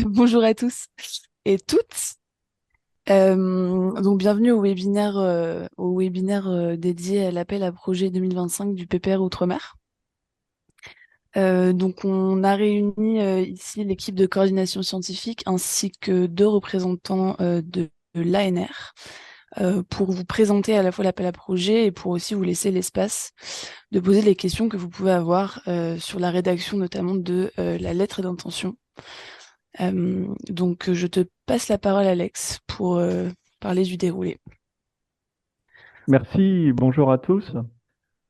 Bonjour à tous et toutes. Donc bienvenue au webinaire dédié à l'appel à projet 2025 du PPR Outre-mer. Donc on a réuni ici l'équipe de coordination scientifique ainsi que deux représentants de l'ANR pour vous présenter à la fois l'appel à projet et pour aussi vous laisser l'espace de poser les questions que vous pouvez avoir sur la rédaction notamment de la lettre d'intention. Donc, je te passe la parole, Alex, pour parler du déroulé. Merci, bonjour à tous.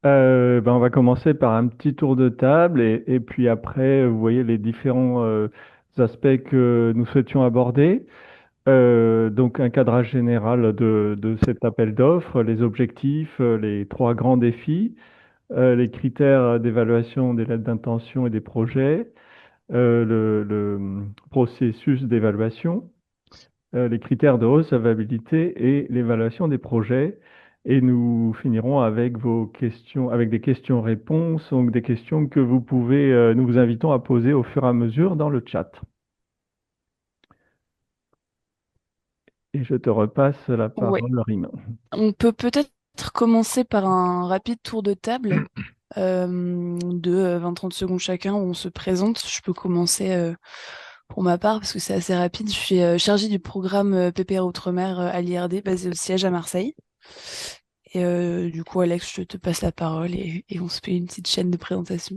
On va commencer par un petit tour de table et puis après, vous voyez les différents aspects que nous souhaitions aborder. Donc un cadrage général de cet appel d'offres, les objectifs, les trois grands défis, les critères d'évaluation des lettres d'intention et des projets, le processus d'évaluation, les critères de recevabilité et l'évaluation des projets. Et nous finirons avec vos questions, avec des questions-réponses, donc des questions que vous pouvez, nous vous invitons à poser au fur et à mesure dans le chat. Et je te repasse la Ouais. parole, Rime. On peut peut-être commencer par un rapide tour de table de 20-30 secondes chacun où on se présente. Je peux commencer pour ma part parce que c'est assez rapide. Je suis chargée du programme PPR Outre-mer à l'IRD basé au siège à Marseille. Et du coup, Alex, je te passe la parole et on se fait une petite chaîne de présentation.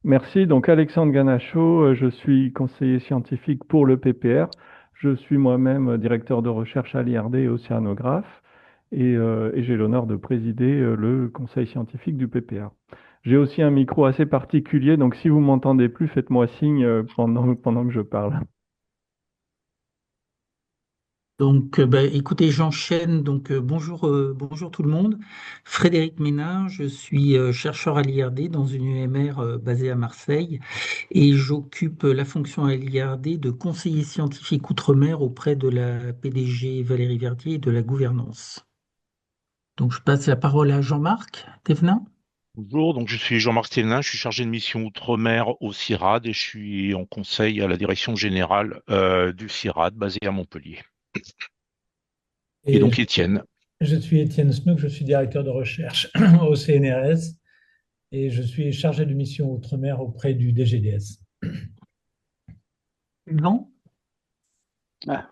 Merci. Donc Alexandre Ganacho, je suis conseiller scientifique pour le PPR. Je suis moi-même directeur de recherche à l'IRD et océanographe et j'ai l'honneur de présider le conseil scientifique du PPR. J'ai aussi un micro assez particulier, donc si vous m'entendez plus, faites-moi signe pendant que je parle. Écoutez, j'enchaîne. Bonjour, bonjour tout le monde. Frédéric Ménard, je suis chercheur à l'IRD dans une UMR basée à Marseille et j'occupe la fonction à l'IRD de conseiller scientifique outre-mer auprès de la PDG Valérie Verdier et de la gouvernance. Donc, je passe la parole à Jean-Marc Thévenin. Bonjour, donc je suis Jean-Marc Stévenin, je suis chargé de mission Outre-mer au CIRAD et je suis en conseil à la direction générale du CIRAD basé à Montpellier. Et Et donc Étienne. je suis Étienne Snook, je suis directeur de recherche au CNRS et je suis chargé de mission Outre-mer auprès du DGDS. Yvan. Ah,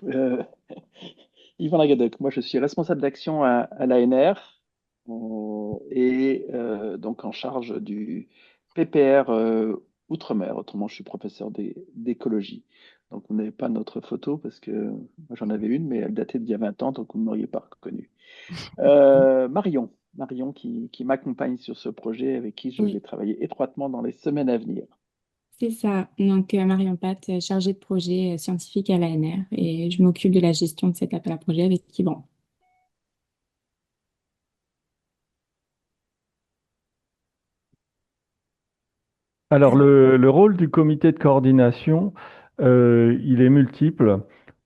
Yvan Lagadoc, moi je suis responsable d'action à l'ANR donc en charge du PPR Outre-mer. Autrement, je suis professeur d'écologie. Donc vous n'avez pas notre photo parce que moi j'en avais une, mais elle datait d'il y a 20 ans, donc vous ne m'auriez pas reconnu. Marion qui m'accompagne sur ce projet, avec qui je vais Oui, travailler étroitement dans les semaines à venir. c'est ça. Donc, Marion Pat, chargée de projet scientifique à l'ANR, et je m'occupe de la gestion de cet appel à projet avec Yvan. Alors, le rôle du comité de coordination, il est multiple.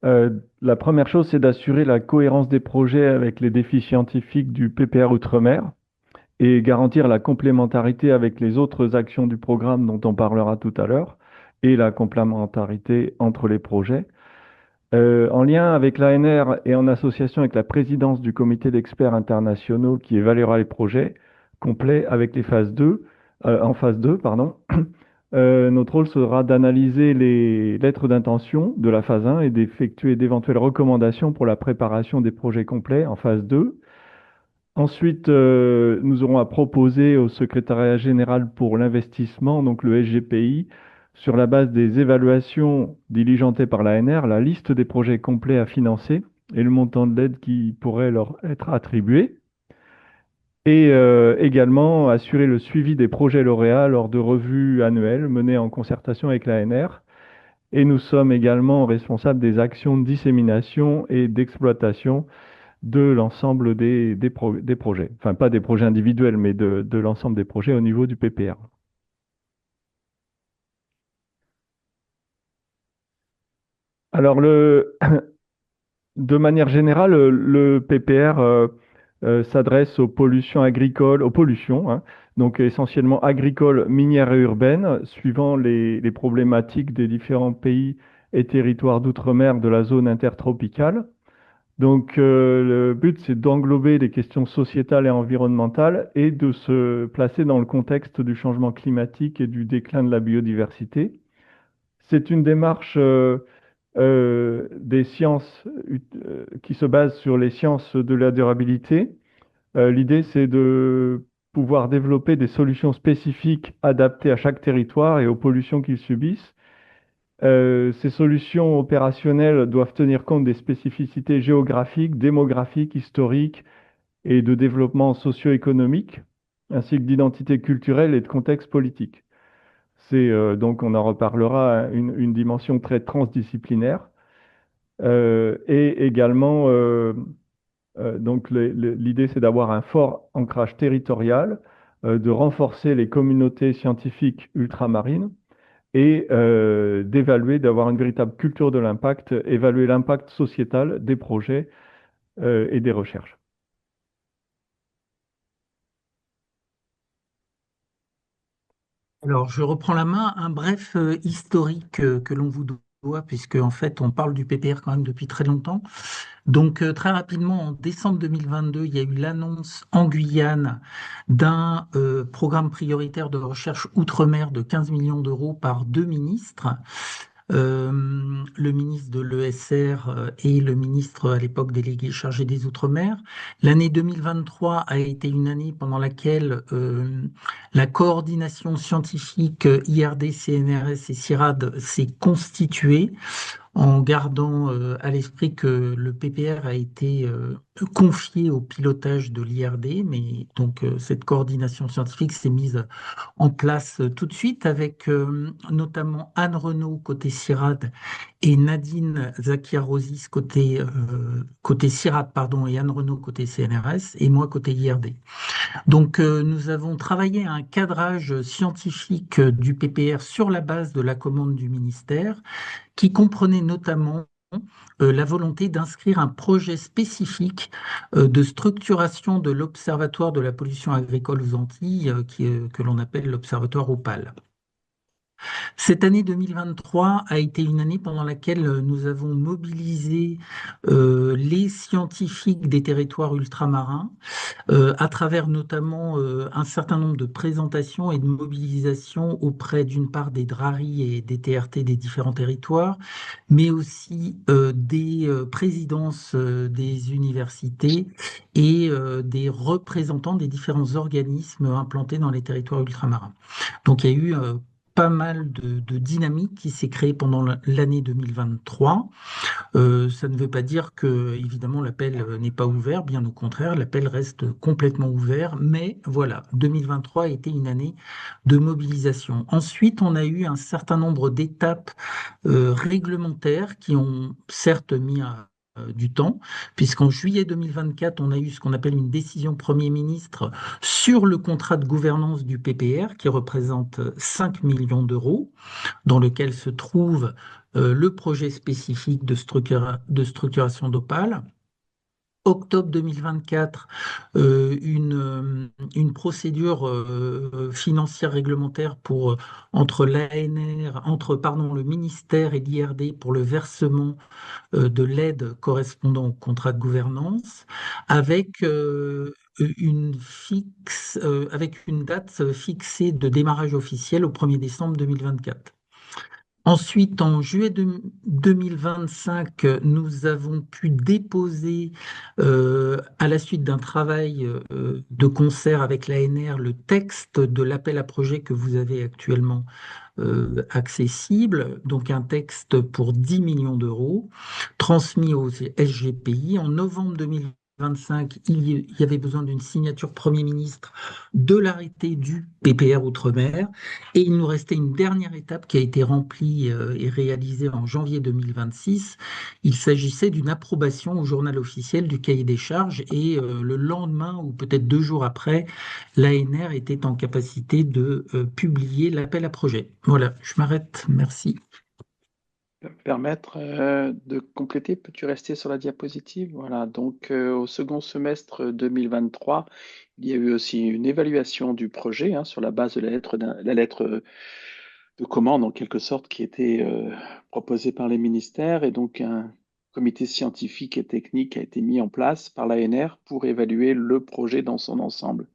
Euh, la première chose, c'est d'assurer la cohérence des projets avec les défis scientifiques du PPR Outre-mer et garantir la complémentarité avec les autres actions du programme dont on parlera tout à l'heure et la complémentarité entre les projets. En lien avec l'ANR et en association avec la présidence du comité d'experts internationaux qui évaluera les projets complets avec les phases 2, en phase 2, pardon, notre rôle sera d'analyser les lettres d'intention de la phase 1 et d'effectuer d'éventuelles recommandations pour la préparation des projets complets en phase 2. Ensuite, nous aurons à proposer au secrétariat général pour l'investissement, donc le SGPI, sur la base des évaluations diligentées par l'ANR, la liste des projets complets à financer et le montant de l'aide qui pourrait leur être attribué. Et également assurer le suivi des projets lauréats lors de revues annuelles menées en concertation avec l'ANR. Et nous sommes également responsables des actions de dissémination et d'exploitation de l'ensemble des projets. Enfin, pas des projets individuels, mais de l'ensemble des projets au niveau du PPR. Alors, de manière générale, le PPR s'adresse aux pollutions agricoles, aux pollutions, hein, donc essentiellement agricoles, minières et urbaines, suivant les problématiques des différents pays et territoires d'outre-mer de la zone intertropicale. Donc, le but, c'est d'englober les questions sociétales et environnementales et de se placer dans le contexte du changement climatique et du déclin de la biodiversité. C'est une démarche des sciences qui se base sur les sciences de la durabilité. L'idée, c'est de pouvoir développer des solutions spécifiques adaptées à chaque territoire et aux pollutions qu'ils subissent. Ces solutions opérationnelles doivent tenir compte des spécificités géographiques, démographiques, historiques et de développement socio-économique, ainsi que d'identité culturelle et de contexte politique. C'est donc, on en reparlera, une dimension très transdisciplinaire. Et également, donc l'idée, c'est d'avoir un fort ancrage territorial, de renforcer les communautés scientifiques ultramarines et d'évaluer, d'avoir une véritable culture de l'impact, évaluer l'impact sociétal des projets et des recherches. Alors, je reprends la main. Un bref historique que l'on vous doit, puisque en fait, on parle du PPR quand même depuis très longtemps. Donc, très rapidement, en décembre 2022, il y a eu l'annonce en Guyane d'un programme prioritaire de recherche outre-mer de 15 millions d'euros par deux ministres. Le ministre de l'ESR et le ministre à l'époque délégué chargé des Outre-mer. L'année 2023 a été une année pendant laquelle la coordination scientifique IRD, CNRS et CIRAD s'est constituée en gardant à l'esprit que le PPR a été confié au pilotage de l'IRD, mais donc cette coordination scientifique s'est mise en place tout de suite avec notamment Anne Renaud côté CIRAD et Nadine Zakiarosis côté CIRAD pardon, et Anne Renaud côté CNRS et moi côté IRD. Donc nous avons travaillé à un cadrage scientifique du PPR sur la base de la commande du ministère qui comprenait notamment la volonté d'inscrire un projet spécifique de structuration de l'Observatoire de la pollution agricole aux Antilles, que l'on appelle l'Observatoire OPAL. Cette année 2023 a été une année pendant laquelle nous avons mobilisé les scientifiques des territoires ultramarins à travers notamment un certain nombre de présentations et de mobilisations auprès d'une part des DRARI et des TRT des différents territoires, mais aussi des présidences des universités et des représentants des différents organismes implantés dans les territoires ultramarins. Donc il y a eu pas mal de dynamique qui s'est créée pendant l'année 2023. Ça ne veut pas dire que, évidemment, l'appel n'est pas ouvert, bien au contraire, l'appel reste complètement ouvert, mais voilà, 2023 a été une année de mobilisation. Ensuite, on a eu un certain nombre d'étapes réglementaires qui ont certes mis du temps, puisqu'en juillet 2024, on a eu ce qu'on appelle une décision Premier ministre sur le contrat de gouvernance du PPR, qui représente 5 millions d'euros, dans lequel se trouve le projet spécifique de structuration d'Opale. Octobre 2024, une procédure financière réglementaire entre l'ANR, entre le ministère et l'IRD pour le versement de l'aide correspondant au contrat de gouvernance, avec avec une date fixée de démarrage officiel au 1er décembre 2024. Ensuite, en juillet 2025, nous avons pu déposer, à la suite d'un travail de concert avec l'ANR, le texte de l'appel à projet que vous avez actuellement accessible, donc un texte pour 10 millions d'euros, transmis au SGPI. En novembre 2025, il y avait besoin d'une signature Premier ministre de l'arrêté du PPR Outre-mer. Et il nous restait une dernière étape qui a été remplie et réalisée en janvier 2026. Il s'agissait d'une approbation au journal officiel du cahier des charges et le lendemain ou peut-être 2 jours après, l'ANR était en capacité de publier l'appel à projet. Voilà, je m'arrête. Merci. permettre de compléter. Peux-tu rester sur la diapositive? Voilà, donc au second semestre 2023, il y a eu aussi une évaluation du projet sur la base de la lettre de commande en quelque sorte qui était proposée par les ministères et donc un comité scientifique et technique a été mis en place par l'ANR pour évaluer le projet dans son ensemble.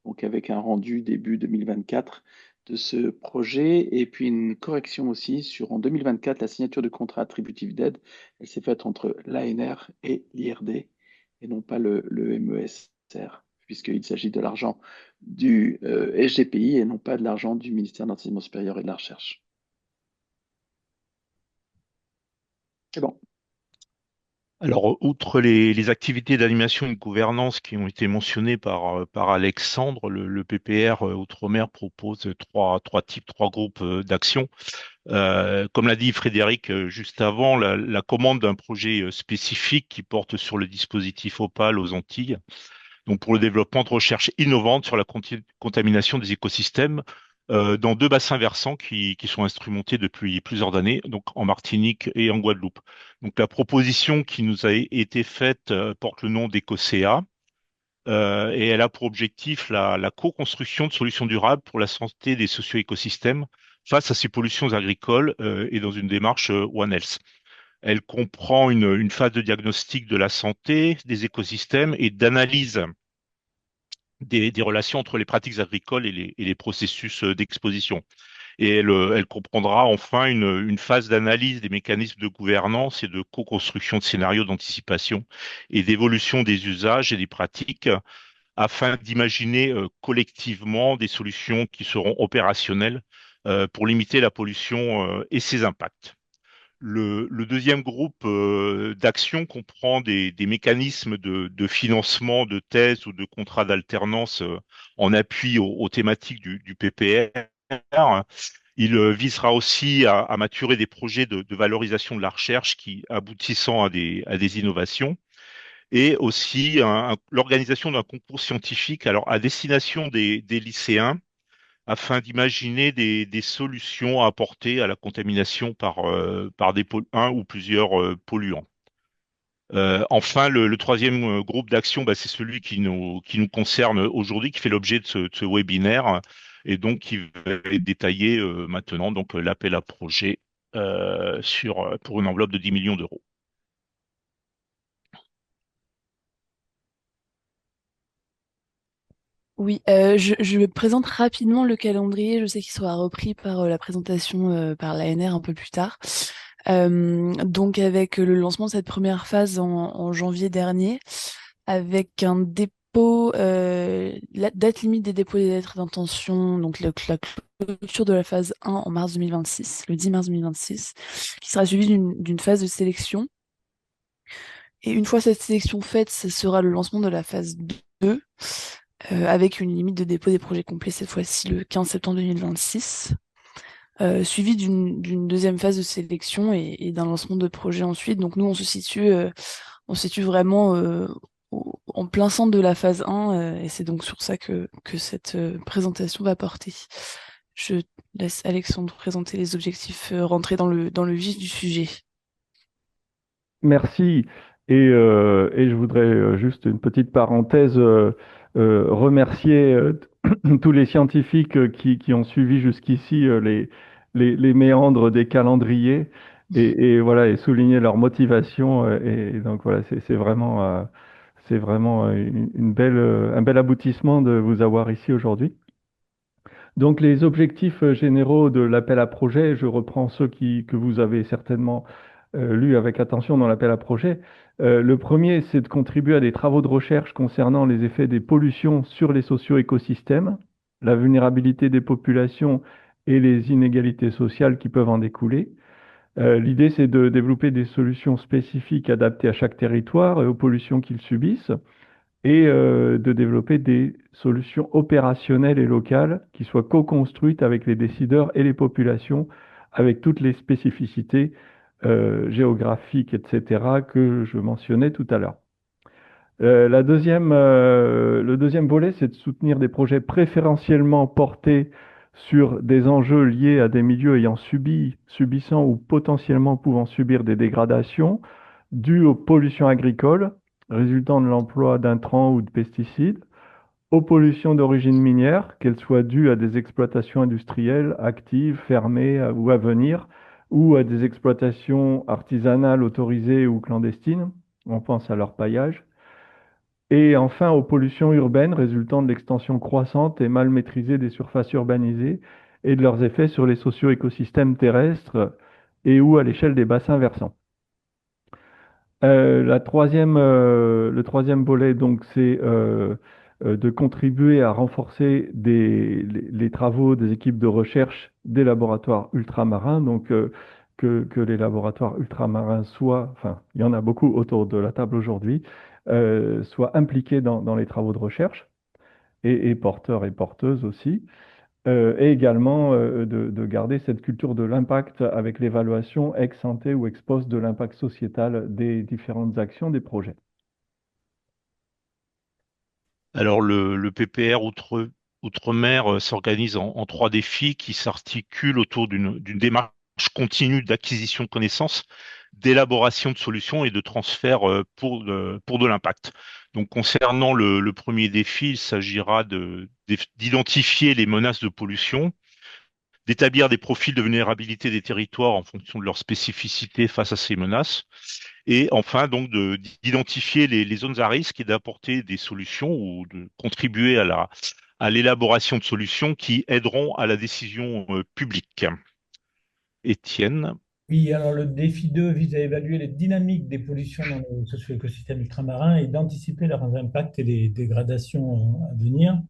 Donc avec un rendu début 2024 de ce projet et puis une correction aussi sur en 2024 la signature du contrat attributif d'aide, elle s'est faite entre l'ANR et l'IRD et non pas le MESR puisqu'il s'agit de l'argent du SGPI et non pas de l'argent du ministère de l'Enseignement supérieur et de la Recherche. C'est bon. Alors, outre les activités d'animation et de gouvernance qui ont été mentionnées par Alexandre, le PPR Outre-mer propose trois groupes d'actions. Comme l'a dit Frédéric juste avant, la commande d'un projet spécifique qui porte sur le dispositif Opal aux Antilles, donc pour le développement de recherches innovantes sur la contamination des écosystèmes dans deux bassins versants qui sont instrumentés depuis plusieurs années, donc en Martinique et en Guadeloupe. Donc la proposition qui nous a été faite porte le nom d'Ecocea et elle a pour objectif la co-construction de solutions durables pour la santé des socio-écosystèmes face à ces pollutions agricoles et dans une démarche One Health. Elle comprend une phase de diagnostic de la santé des écosystèmes et d'analyse des relations entre les pratiques agricoles et les processus d'exposition. Et elle comprendra enfin une phase d'analyse des mécanismes de gouvernance et de co-construction de scénarios d'anticipation et d'évolution des usages et des pratiques afin d'imaginer collectivement des solutions qui seront opérationnelles pour limiter la pollution et ses impacts. Le deuxième groupe d'action comprend des mécanismes de financement de thèses ou de contrats d'alternance en appui aux thématiques du PPR. Il visera aussi à maturer des projets de valorisation de la recherche qui aboutissant à des innovations et aussi l'organisation d'un concours scientifique alors à destination des lycéens afin d'imaginer des solutions à apporter à la contamination par un ou plusieurs polluants. Enfin, le troisième groupe d'action, c'est celui qui nous concerne aujourd'hui, qui fait l'objet de ce webinaire, et donc qui va détailler maintenant donc l'appel à projet pour une enveloppe de 10 millions d'euros. Oui, je présente rapidement le calendrier. Je sais qu'il sera repris par la présentation par l'ANR un peu plus tard. Donc avec le lancement de cette première phase en janvier dernier, avec un dépôt, la date limite des dépôts des lettres d'intention, donc la clôture de la phase 1 en mars 2026, le 10 mars 2026, qui sera suivie d'une phase de sélection. Et une fois cette sélection faite, ce sera le lancement de la phase 2, avec une limite de dépôt des projets complets cette fois-ci le 15 septembre 2026, suivi d'une deuxième phase de sélection et d'un lancement de projet ensuite. Donc nous, on se situe vraiment en plein centre de la phase 1, et c'est donc sur ça que cette présentation va porter. Je laisse Alexandre présenter les objectifs, rentrer dans le vif du sujet. Merci. Et je voudrais juste une petite parenthèse, remercier tous les scientifiques qui ont suivi jusqu'ici les méandres des calendriers et voilà, et souligner leur motivation. Et donc voilà, c'est vraiment une belle, un bel aboutissement de vous avoir ici aujourd'hui. Donc les objectifs généraux de l'appel à projet, je reprends ceux que vous avez certainement lus avec attention dans l'appel à projet. Le premier, c'est de contribuer à des travaux de recherche concernant les effets des pollutions sur les socio-écosystèmes, la vulnérabilité des populations et les inégalités sociales qui peuvent en découler. L'idée, c'est de développer des solutions spécifiques adaptées à chaque territoire et aux pollutions qu'ils subissent et de développer des solutions opérationnelles et locales qui soient co-construites avec les décideurs et les populations, avec toutes les spécificités géographiques, etc., que je mentionnais tout à l'heure. Le deuxième volet, c'est de soutenir des projets préférentiellement portés sur des enjeux liés à des milieux ayant subi, subissant ou potentiellement pouvant subir des dégradations dues aux pollutions agricoles résultant de l'emploi d'intrants ou de pesticides, aux pollutions d'origine minière, qu'elles soient dues à des exploitations industrielles actives, fermées ou à venir, ou à des exploitations artisanales autorisées ou clandestines, on pense à leur paillage, et enfin aux pollutions urbaines résultant de l'extension croissante et mal maîtrisée des surfaces urbanisées et de leurs effets sur les socio-écosystèmes terrestres et ou à l'échelle des bassins versants. Le troisième volet, donc, c'est de contribuer à renforcer les travaux des équipes de recherche des laboratoires ultramarins, donc que les laboratoires ultramarins soient, enfin, il y en a beaucoup autour de la table aujourd'hui, soient impliqués dans les travaux de recherche et porteurs et porteuses aussi. Et également de garder cette culture de l'impact avec l'évaluation ex ante ou ex post de l'impact sociétal des différentes actions des projets. Alors le PPR Outre-mer s'organise en trois défis qui s'articulent autour d'une démarche continue d'acquisition de connaissances, d'élaboration de solutions et de transfert pour de l'impact. Donc concernant le premier défi, il s'agira d'identifier les menaces de pollution, d'établir des profils de vulnérabilité des territoires en fonction de leur spécificité face à ces menaces, et enfin, donc, d'identifier les zones à risque et d'apporter des solutions ou de contribuer à l'élaboration de solutions qui aideront à la décision publique. Étienne. Oui, alors le défi 2 vise à évaluer les dynamiques des pollutions dans les socio-écosystèmes ultramarins et d'anticiper leurs impacts et les dégradations à venir.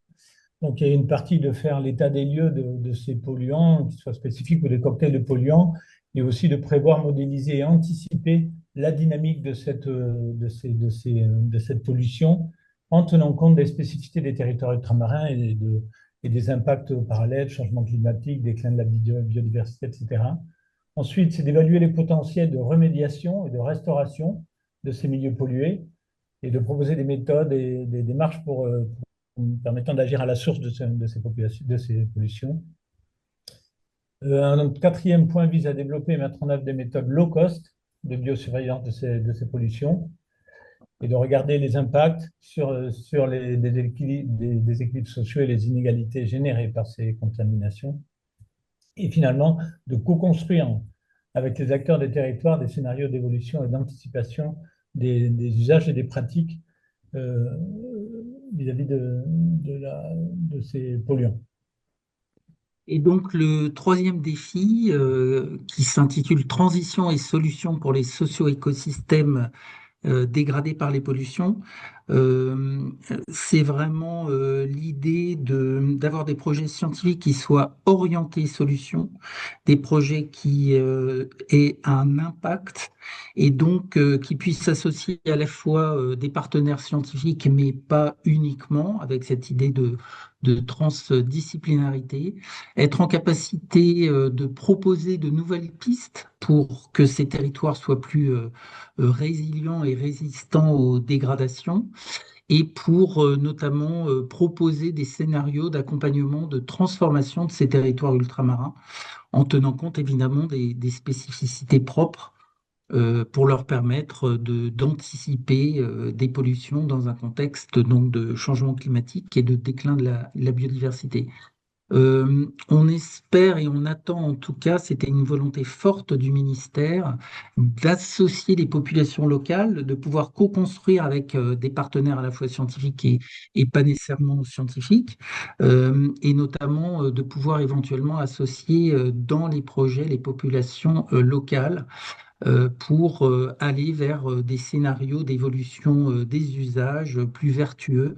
Donc, il y a une partie de faire l'état des lieux de ces polluants, qu'ils soient spécifiques ou des cocktails de polluants, et aussi de prévoir, modéliser et anticiper la dynamique de cette pollution en tenant compte des spécificités des territoires ultramarins et des impacts parallèles, changement climatique, déclin de la biodiversité, etc. Ensuite, c'est d'évaluer les potentiels de remédiation et de restauration de ces milieux pollués et de proposer des méthodes et des démarches permettant d'agir à la source de ces pollutions. Un quatrième point vise à développer et mettre en œuvre des méthodes low cost de biosurveillance de ces pollutions et de regarder les impacts sur des déséquilibres sociaux et les inégalités générées par ces contaminations. Et finalement, de co-construire avec les acteurs des territoires des scénarios d'évolution et d'anticipation des usages et des pratiques vis-à-vis de ces polluants. Et donc le troisième défi, qui s'intitule Transition et solutions pour les socio-écosystèmes dégradés par les pollutions, c'est vraiment l'idée d'avoir des projets scientifiques qui soient orientés solutions, des projets qui aient un impact et donc qui puissent s'associer à la fois des partenaires scientifiques, mais pas uniquement, avec cette idée de transdisciplinarité, être en capacité de proposer de nouvelles pistes pour que ces territoires soient plus résilients et résistants aux dégradations, et pour notamment proposer des scénarios d'accompagnement, de transformation de ces territoires ultramarins, en tenant compte évidemment des spécificités propres pour leur permettre d'anticiper des pollutions dans un contexte donc, de changement climatique et de déclin de la biodiversité. On espère et on attend en tout cas, c'était une volonté forte du ministère, d'associer les populations locales, de pouvoir co-construire avec des partenaires à la fois scientifiques et pas nécessairement scientifiques, et notamment de pouvoir éventuellement associer dans les projets les populations locales pour aller vers des scénarios d'évolution des usages plus vertueux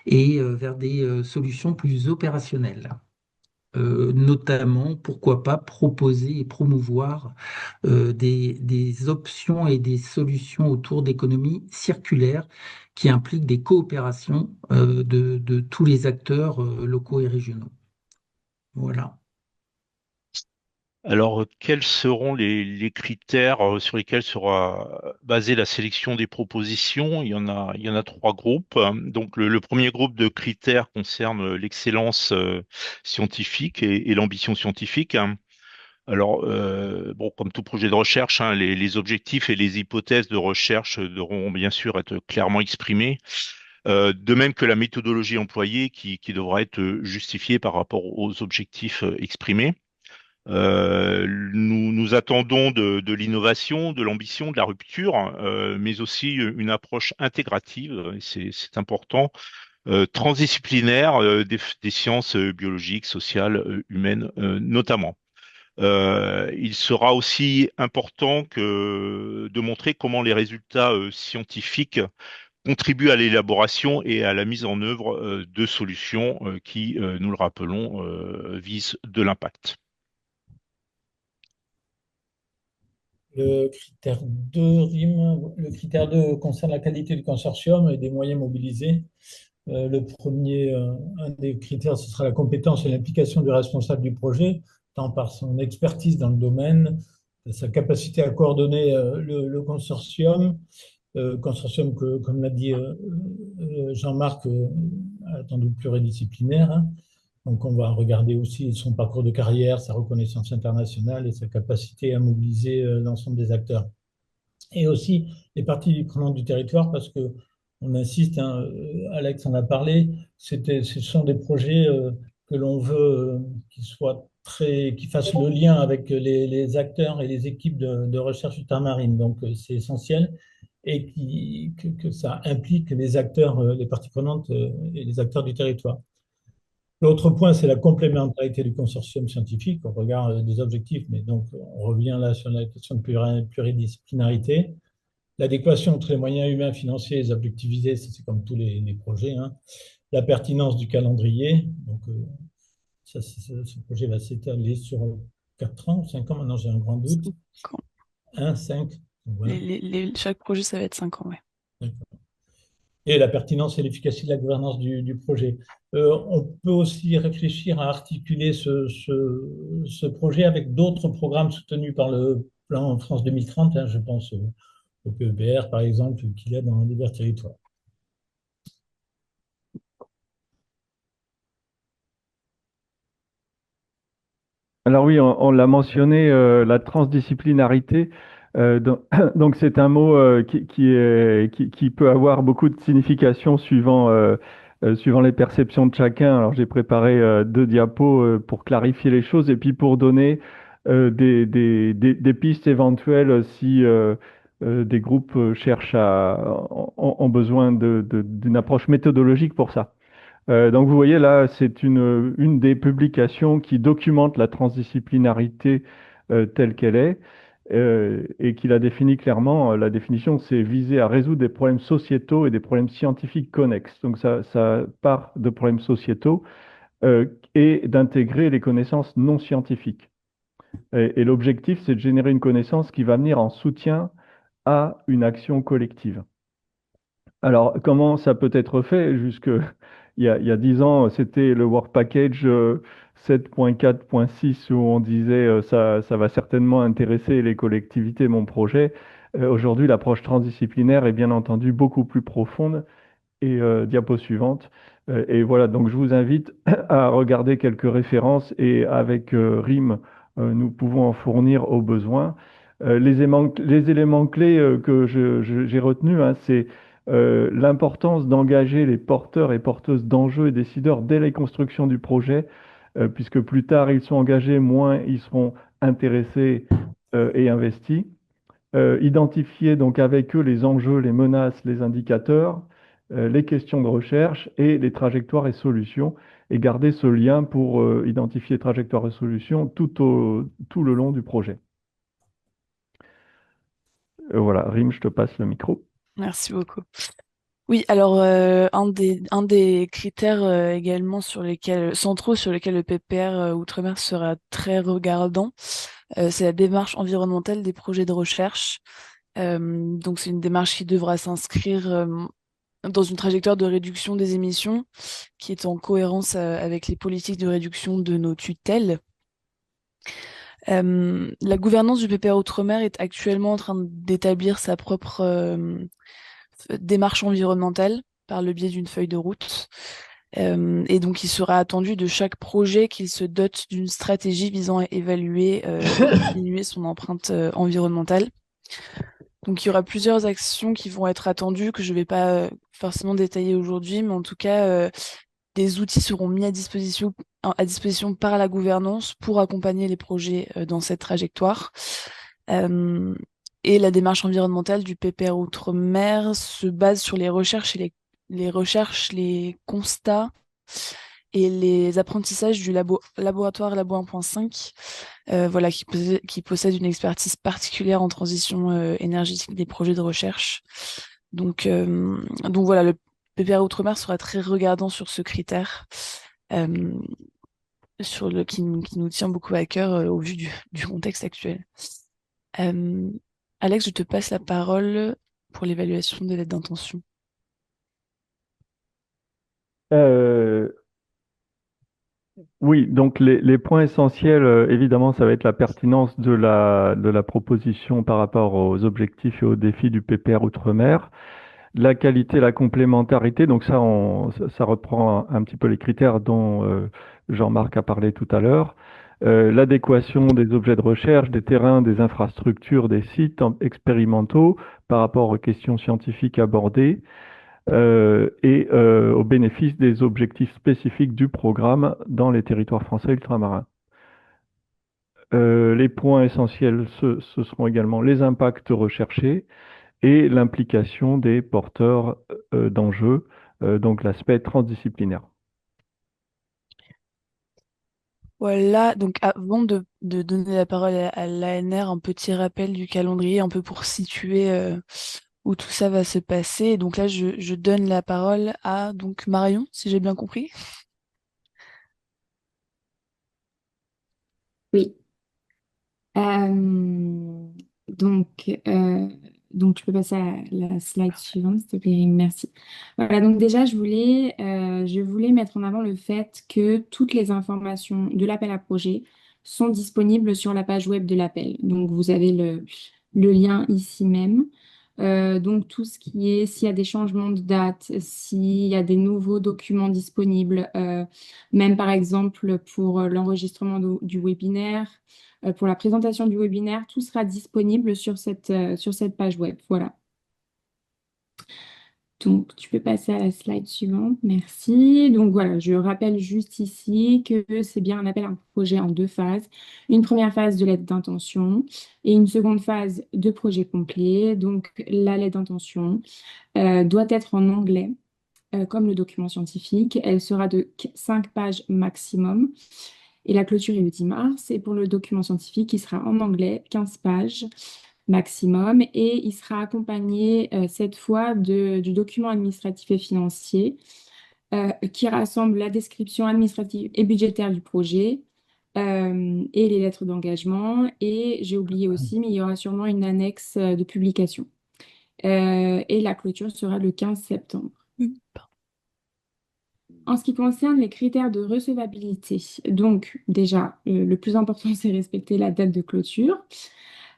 et vers des solutions plus opérationnelles. Notamment, pourquoi pas proposer et promouvoir des options et des solutions autour d'économies circulaires qui impliquent des coopérations de tous les acteurs locaux et régionaux. Voilà. Alors, quels seront les critères sur lesquels sera basée la sélection des propositions? Il y en a trois groupes. Donc, le premier groupe de critères concerne l'excellence scientifique et l'ambition scientifique. Alors, bon, comme tout projet de recherche, hein, les objectifs et les hypothèses de recherche devront bien sûr être clairement exprimés, de même que la méthodologie employée qui devra être justifiée par rapport aux objectifs exprimés. Nous attendons de l'innovation, de l'ambition, de la rupture, mais aussi une approche intégrative, et c'est important, transdisciplinaire des sciences biologiques, sociales, humaines notamment. Il sera aussi important de montrer comment les résultats scientifiques contribuent à l'élaboration et à la mise en œuvre de solutions qui, nous le rappelons, visent de l'impact. Le critère 2, RIM, le critère 2 concerne la qualité du consortium et des moyens mobilisés. Le premier, un des critères, ce sera la compétence et l'implication du responsable du projet, tant par son expertise dans le domaine, sa capacité à coordonner le consortium que, comme l'a dit Jean-Marc, attendu pluridisciplinaire, hein. Donc, on va regarder aussi son parcours de carrière, sa reconnaissance internationale et sa capacité à mobiliser l'ensemble des acteurs. Et aussi les parties prenantes du territoire, parce que on insiste, hein, Alex en a parlé, ce sont des projets que l'on veut qui fassent le lien avec les acteurs et les équipes de recherche ultramarine. Donc, c'est essentiel et que ça implique les acteurs, les parties prenantes et les acteurs du territoire. L'autre point, c'est la complémentarité du consortium scientifique au regard des objectifs, mais donc on revient là sur la question de pluridisciplinarité. L'adéquation entre les moyens humains, financiers et les objectifs visés, c'est comme tous les projets, hein. La pertinence du calendrier, donc ce projet va s'étaler sur 4 ans, 5 ans, maintenant j'ai un grand doute. 5 ans. 1, 5, voilà. Chaque projet, ça va être 5 ans, ouais. D'accord. Et la pertinence et l'efficacité de la gouvernance du projet. On peut aussi réfléchir à articuler ce projet avec d'autres programmes soutenus par le plan France 2030, hein, je pense au PEPR, par exemple, qu'il y a dans divers territoires. Alors oui, on l'a mentionné, la transdisciplinarité. Donc donc c'est un mot qui peut avoir beaucoup de significations suivant les perceptions de chacun. Alors j'ai préparé deux diapos pour clarifier les choses et puis pour donner des pistes éventuelles si des groupes cherchent ont besoin d'une approche méthodologique pour ça. Donc vous voyez là, c'est une des publications qui documente la transdisciplinarité telle qu'elle est et qui la définit clairement. La définition, c'est viser à résoudre des problèmes sociétaux et des problèmes scientifiques connexes. Donc ça part de problèmes sociétaux et d'intégrer les connaissances non scientifiques. Et l'objectif, c'est de générer une connaissance qui va venir en soutien à une action collective. Alors, comment ça peut être fait? Il y a 10 ans, c'était le Work Package 7.4.6 où on disait ça va certainement intéresser les collectivités, mon projet. Aujourd'hui, l'approche transdisciplinaire est bien entendu beaucoup plus profonde. Et diapo suivante. Et voilà, donc je vous invite à regarder quelques références et avec RIM, nous pouvons en fournir au besoin. Les éléments clés que j'ai retenus, hein, c'est l'importance d'engager les porteurs et porteuses d'enjeux et décideurs dès les constructions du projet, puisque plus tard ils sont engagés, moins ils seront intéressés et investis. Identifier donc avec eux les enjeux, les menaces, les indicateurs, les questions de recherche et les trajectoires et solutions, et garder ce lien pour identifier trajectoires et solutions tout le long du projet. Voilà, Rim, je te passe le micro. Merci beaucoup. Oui, alors un des critères également centraux sur lesquels le PPR Outre-mer sera très regardant, c'est la démarche environnementale des projets de recherche. Donc c'est une démarche qui devra s'inscrire dans une trajectoire de réduction des émissions qui est en cohérence avec les politiques de réduction de nos tutelles. La gouvernance du PPR Outre-mer est actuellement en train d'établir sa propre démarche environnementale par le biais d'une feuille de route. Et donc, il sera attendu de chaque projet qu'il se dote d'une stratégie visant à évaluer et diminuer son empreinte environnementale. Donc, il y aura plusieurs actions qui vont être attendues, que je ne vais pas forcément détailler aujourd'hui, mais en tout cas, des outils seront mis à disposition par la gouvernance pour accompagner les projets dans cette trajectoire. Euh, et la démarche environnementale du PPR Outre-mer se base sur les recherches et les constats et les apprentissages du laboratoire Labo 1.5, voilà, qui possède une expertise particulière en transition énergétique des projets de recherche. Donc voilà, le PPR Outre-mer sera très regardant sur ce critère, euh, qui nous tient beaucoup à cœur au vu du contexte actuel. Euh, Alex, je te passe la parole pour l'évaluation des lettres d'intention. Euh, oui, donc les points essentiels, évidemment, ça va être la pertinence de la proposition par rapport aux objectifs et aux défis du PPR Outre-mer. La qualité, la complémentarité, donc ça reprend un petit peu les critères dont Jean-Marc a parlé tout à l'heure. L'adéquation des objets de recherche, des terrains, des infrastructures, des sites expérimentaux par rapport aux questions scientifiques abordées et au bénéfice des objectifs spécifiques du programme dans les territoires français ultramarins. Les points essentiels, ce seront également les impacts recherchés et l'implication des porteurs d'enjeux, donc l'aspect transdisciplinaire. Voilà, donc avant de donner la parole à l'ANR, un petit rappel du calendrier, un peu pour situer où tout ça va se passer. Donc là, je donne la parole à donc Marion, si j'ai bien compris. Oui. Euh, donc, euh, donc, tu peux passer à la slide suivante, s'il te plaît. Merci. Voilà, donc déjà, je voulais mettre en avant le fait que toutes les informations de l'appel à projet sont disponibles sur la page web de l'appel. Donc, vous avez le lien ici même. Donc, tout ce qui est, s'il y a des changements de date, s'il y a des nouveaux documents disponibles, même par exemple pour l'enregistrement du webinaire, pour la présentation du webinaire, tout sera disponible sur cette page web. Voilà. Donc, tu peux passer à la slide suivante. Merci. Donc, voilà, je rappelle juste ici que c'est bien un appel à un projet en deux phases. Une première phase de lettre d'intention et une seconde phase de projet complet. Donc, la lettre d'intention doit être en anglais, comme le document scientifique. Elle sera de 5 pages maximum. Et la clôture est le 10 mars. Et pour le document scientifique, il sera en anglais, 15 pages maximum. Et il sera accompagné cette fois du document administratif et financier qui rassemble la description administrative et budgétaire du projet et les lettres d'engagement. Et j'ai oublié aussi, mais il y aura sûrement une annexe de publication. Et la clôture sera le 15 septembre. En ce qui concerne les critères de recevabilité, donc déjà, le plus important, c'est respecter la date de clôture.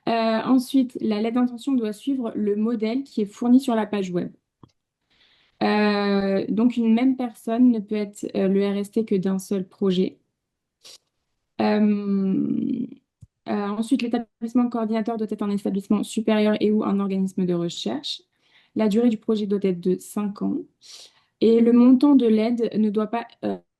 Ensuite, la lettre d'intention doit suivre le modèle qui est fourni sur la page web. Donc, une même personne ne peut être le RST que d'un seul projet. Ensuite, l'établissement coordinateur doit être un établissement supérieur et ou un organisme de recherche. La durée du projet doit être de 5 ans. Et le montant de l'aide ne doit pas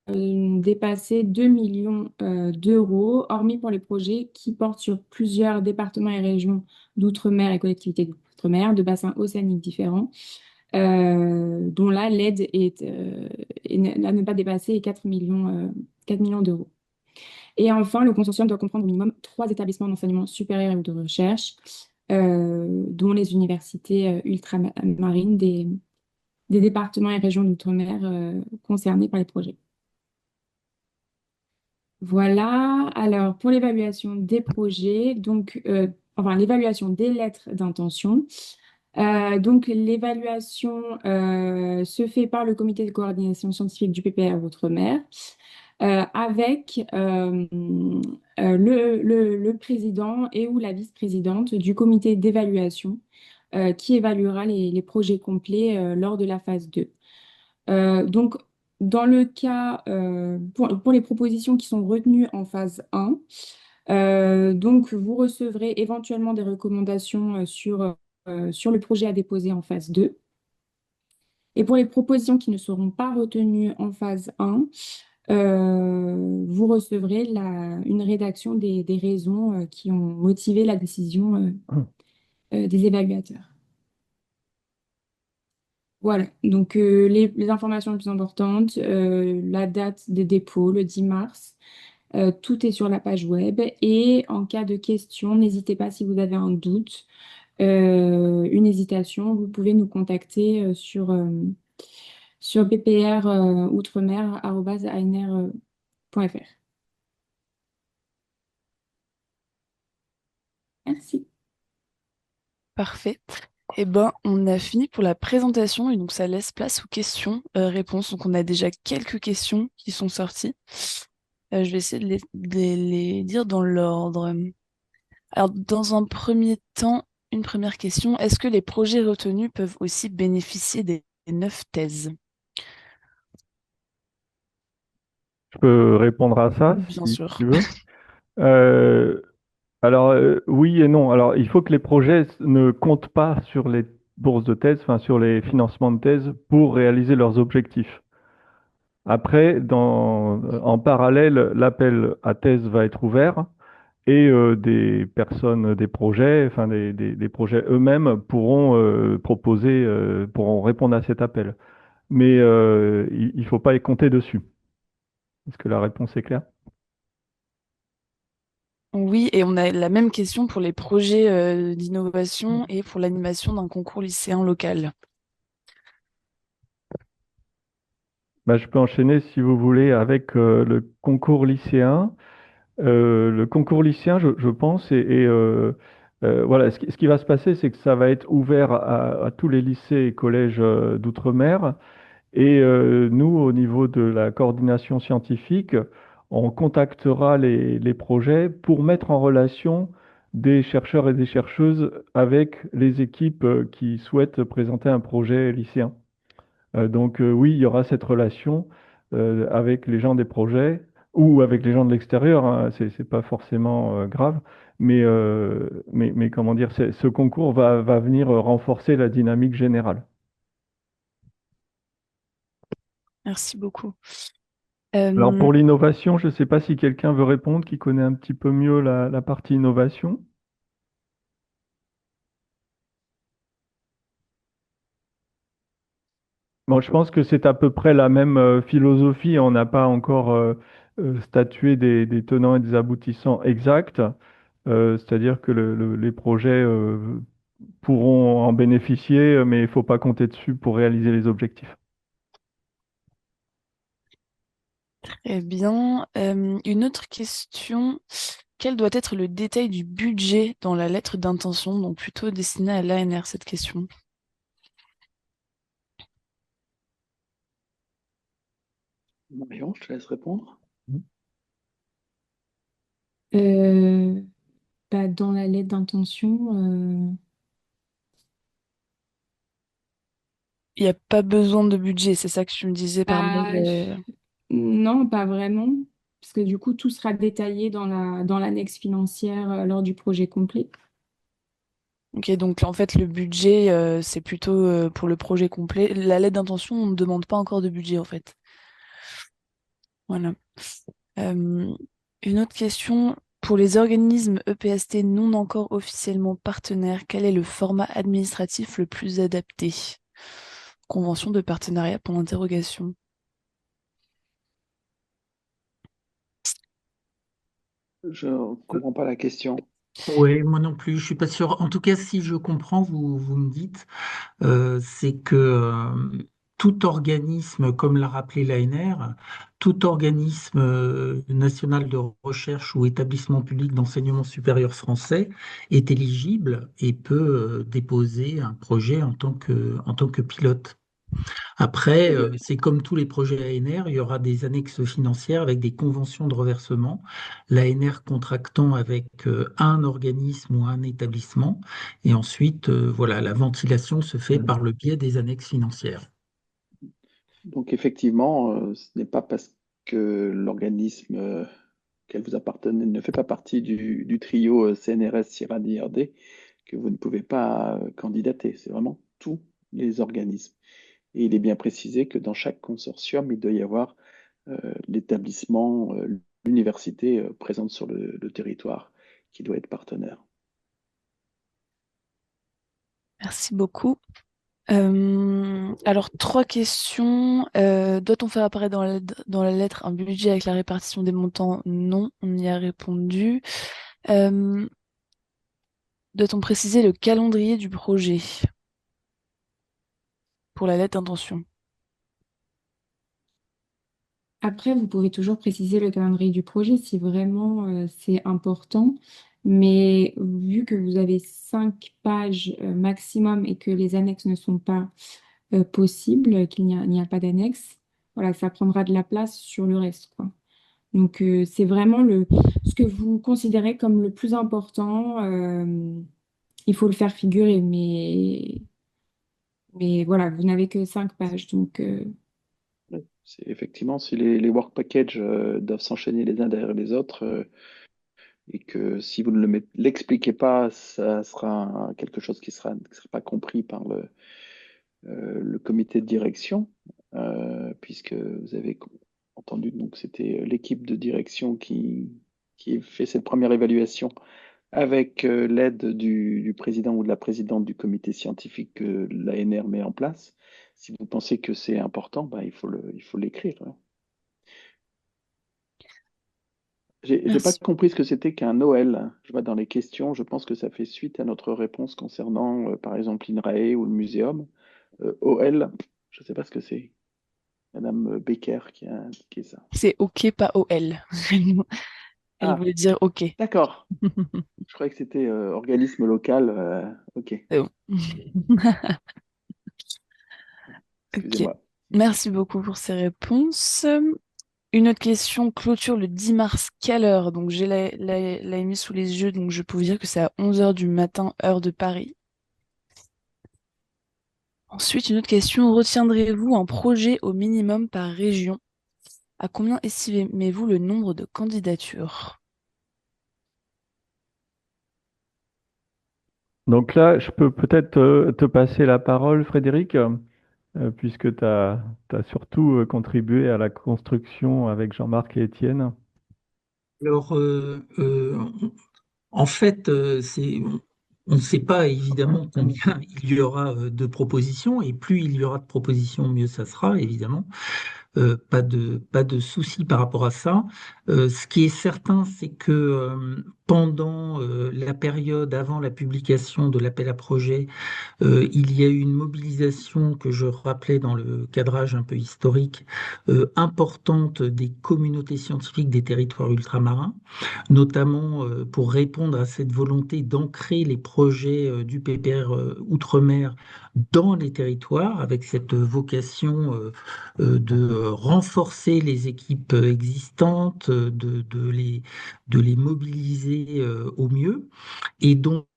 dépasser 2 millions d'euros, hormis pour les projets qui portent sur plusieurs départements et régions d'outre-mer et collectivités d'outre-mer, de bassins océaniques différents, dont là, l'aide à ne pas dépasser 4 millions d'euros. Et enfin, le consortium doit comprendre au minimum 3 établissements d'enseignement supérieur et de recherche, dont les universités ultramarines des départements et régions d'outre-mer concernés par les projets. Voilà. Alors, pour l'évaluation des projets, l'évaluation des lettres d'intention. Donc, l'évaluation se fait par le comité de coordination scientifique du PPR Outre-mer avec le président et ou la vice-présidente du comité d'évaluation qui évaluera les projets complets lors de la phase 2. Donc, dans le cas, pour les propositions qui sont retenues en phase 1, donc vous recevrez éventuellement des recommandations sur le projet à déposer en phase 2. Et pour les propositions qui ne seront pas retenues en phase 1, vous recevrez une rédaction des raisons qui ont motivé la décision des évaluateurs. Voilà, donc les informations les plus importantes, la date des dépôts, le 10 mars, tout est sur la page web. Et en cas de question, n'hésitez pas si vous avez un doute, une hésitation, vous pouvez nous contacter sur ppr-outremer@anr.fr. Merci. Parfait. Eh ben, on a fini pour la présentation et donc ça laisse place aux questions-réponses. Donc on a déjà quelques questions qui sont sorties. Je vais essayer de les dire dans l'ordre. Alors, dans un premier temps, une première question, est-ce que les projets retenus peuvent aussi bénéficier des 9 thèses? Je peux répondre à ça Bien si sûr. tu veux. Euh, oui et non. Alors, il faut que les projets ne comptent pas sur les bourses de thèse, enfin sur les financements de thèse pour réaliser leurs objectifs. Après, en parallèle, l'appel à thèse va être ouvert et des personnes, des projets, enfin des projets eux-mêmes pourront proposer, pourront répondre à cet appel. Mais il ne faut pas y compter dessus. Est-ce que la réponse est claire? Oui, et on a la même question pour les projets d'innovation et pour l'animation d'un concours lycéen local. Bah, je peux enchaîner si vous voulez avec le concours lycéen. Le concours lycéen, je pense, voilà, ce qui va se passer, c'est que ça va être ouvert à tous les lycées et collèges d'outre-mer. Et nous, au niveau de la coordination scientifique, on contactera les projets pour mettre en relation des chercheurs et des chercheuses avec les équipes qui souhaitent présenter un projet lycéen. Donc oui, il y aura cette relation avec les gens des projets ou avec les gens de l'extérieur, hein, c'est pas forcément grave, mais comment dire, ce concours va venir renforcer la dynamique générale. Merci beaucoup. Alors Euh, pour l'innovation, je ne sais pas si quelqu'un veut répondre, qui connaît un petit peu mieux la partie innovation. Bon, je pense que c'est à peu près la même philosophie. On n'a pas encore statué des tenants et des aboutissants exacts. C'est-à-dire que les projets pourront en bénéficier, mais il ne faut pas compter dessus pour réaliser les objectifs. Très bien. Une autre question. Quel doit être le détail du budget dans la lettre d'intention, donc plutôt destinée à l'ANR, cette question? Marion, je te laisse répondre. Euh, dans la lettre d'intention, Il n'y a pas besoin de budget, c'est ça que tu me disais par mail. bah, non, pas vraiment, parce que du coup, tout sera détaillé dans l'annexe financière lors du projet complet. Ok, donc en fait, le budget, c'est plutôt pour le projet complet. La lettre d'intention, on ne demande pas encore de budget, en fait. Voilà. Euh, une autre question. Pour les organismes EPST non encore officiellement partenaires, quel est le format administratif le plus adapté? Convention de partenariat pour l'interrogation. Je ne comprends pas la question. Oui, moi non plus, je suis pas sûr. En tout cas, si je comprends, vous me dites, c'est que tout organisme, comme l'a rappelé l'ANR, tout organisme national de recherche ou établissement public d'enseignement supérieur français est éligible et peut déposer un projet en tant que pilote. Après, c'est comme tous les projets ANR, il y aura des annexes financières avec des conventions de reversement, l'ANR contractant avec un organisme ou un établissement, et ensuite, voilà, la ventilation se fait par le biais des annexes financières. Donc effectivement, ce n'est pas parce que l'organisme auquel vous appartenez ne fait pas partie du trio CNRS CIRAD IRD que vous ne pouvez pas candidater. C'est vraiment tous les organismes. Et il est bien précisé que dans chaque consortium, il doit y avoir l'établissement, l'université présente sur le territoire qui doit être partenaire. Merci beaucoup. Alors, 3 questions. Doit-on faire apparaître dans la lettre un budget avec la répartition des montants? Non, on y a répondu. Euh, Doit-on préciser le calendrier du projet pour la lettre d'intention? Après, vous pouvez toujours préciser le calendrier du projet si vraiment c'est important. Mais vu que vous avez 5 pages maximum et que les annexes ne sont pas possibles, qu'il n'y a pas d'annexe, voilà, ça prendra de la place sur le reste, quoi. Donc, c'est vraiment ce que vous considérez comme le plus important. Il faut le faire figurer, mais voilà, vous n'avez que 5 pages. Donc, Ouais. C'est effectivement, si les work packages doivent s'enchaîner les uns derrière les autres, et que si vous ne l'expliquez pas, ça sera quelque chose qui sera pas compris par le comité de direction, puisque vous avez entendu, donc c'était l'équipe de direction qui fait cette première évaluation avec l'aide du président ou de la présidente du comité scientifique que l'ANR met en place. Si vous pensez que c'est important, ben, il faut l'écrire, hein. J'ai pas Merci. compris ce que c'était qu'un Noël. Je vois dans les questions, je pense que ça fait suite à notre réponse concernant, par exemple, l'INRAE ou le muséum. OL, je ne sais pas ce que c'est. Madame Becker qui a indiqué ça. C'est OK, pas OL. Elle Ah, voulait dire OK. d'accord. Je croyais que c'était organisme local. Ok, C'est bon. Ok. excusez-moi. Merci beaucoup pour ces réponses. Une autre question, clôture le 10 mars, quelle heure? Donc j'ai la mis sous les yeux, donc je peux vous dire que c'est à 11 heures du matin, heure de Paris. Ensuite, une autre question, retiendrez-vous un projet au minimum par région? À combien estimez-vous le nombre de candidatures? Donc là, je peux peut-être te passer la parole, Frédéric, puisque tu as surtout contribué à la construction avec Jean-Marc et Étienne. Alors, en fait, on ne sait pas évidemment combien il y aura de propositions, et plus il y aura de propositions, mieux ça sera, évidemment. Pas de souci par rapport à ça. Ce qui est certain, c'est que pendant la période avant la publication de l'appel à projet, il y a eu une mobilisation que je rappelais dans le cadrage un peu historique, importante des communautés scientifiques des territoires ultramarins, notamment pour répondre à cette volonté d'ancrer les projets du PPR Outre-mer dans les territoires, avec cette vocation de renforcer les équipes existantes, de les mobiliser au mieux. Et donc,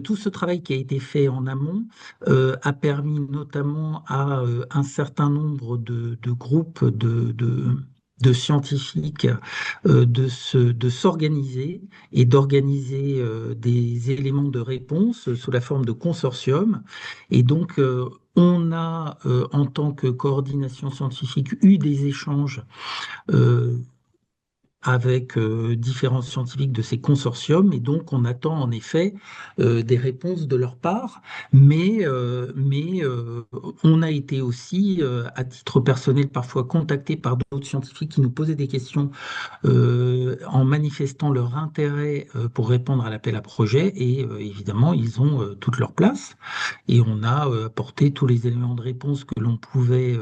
tout ce travail qui a été fait en amont a permis notamment à un certain nombre de groupes de scientifiques de s'organiser et d'organiser des éléments de réponse sous la forme de consortium. Et donc, on a, en tant que coordination scientifique, eu des échanges euh, avec différents scientifiques de ces consortiums, et donc on attend en effet des réponses de leur part, mais on a été aussi, à titre personnel, parfois contacté par d'autres scientifiques qui nous posaient des questions en manifestant leur intérêt pour répondre à l'appel à projet, et évidemment, ils ont toute leur place, et on a apporté tous les éléments de réponse que l'on pouvait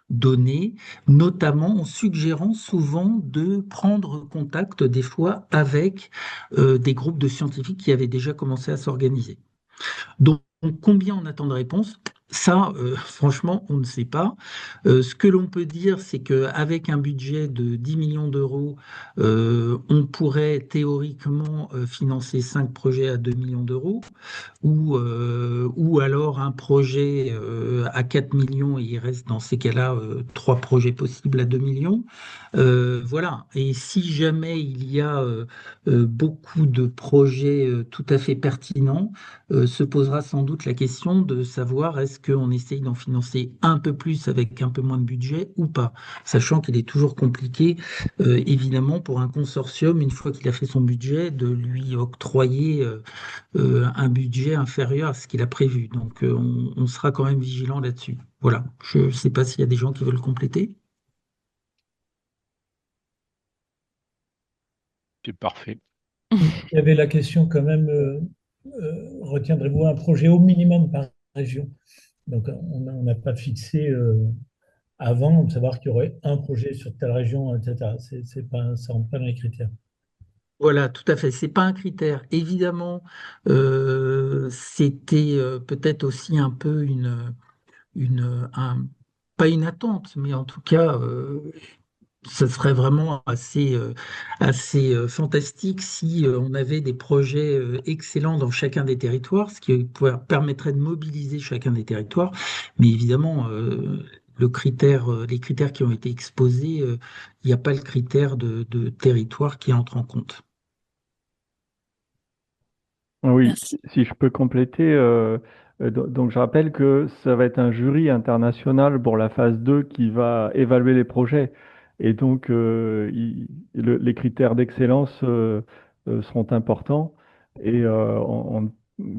donner, notamment en suggérant souvent de prendre contact des fois avec des groupes de scientifiques qui avaient déjà commencé à s'organiser. Donc, combien on attend de réponses? Ça, franchement, on ne sait pas. Ce que l'on peut dire, c'est qu'avec un budget de 10 millions d'euros, on pourrait théoriquement financer 5 projets à 2 millions d'euros, ou alors un projet à 4 millions et il reste dans ces cas-là 3 projets possibles à 2 millions. Voilà. Et si jamais il y a beaucoup de projets tout à fait pertinents, se posera sans doute la question de savoir est-ce qu'on essaye d'en financer un peu plus avec un peu moins de budget ou pas, sachant qu'il est toujours compliqué, évidemment, pour un consortium, une fois qu'il a fait son budget, de lui octroyer un budget inférieur à ce qu'il a prévu. Donc, on sera quand même vigilant là-dessus. Voilà. Je ne sais pas s'il y a des gens qui veulent compléter. C'est parfait. Il y avait la question quand même, retiendrez-vous un projet au minimum par région? Donc, on n'a pas fixé avant de savoir qu'il y aurait un projet sur telle région, etc. C'est pas, ça rentre pas dans les critères. Voilà, tout à fait. C'est pas un critère. Évidemment, c'était peut-être aussi un peu pas une attente, mais en tout cas, ça serait vraiment assez fantastique si on avait des projets excellents dans chacun des territoires, ce qui permettrait de mobiliser chacun des territoires. Mais évidemment, les critères qui ont été exposés, il n'y a pas le critère de territoire qui entre en compte. Oui, Merci. si je peux compléter, donc je rappelle que ça va être un jury international pour la phase 2 qui va évaluer les projets. Et donc, les critères d'excellence seront importants. Et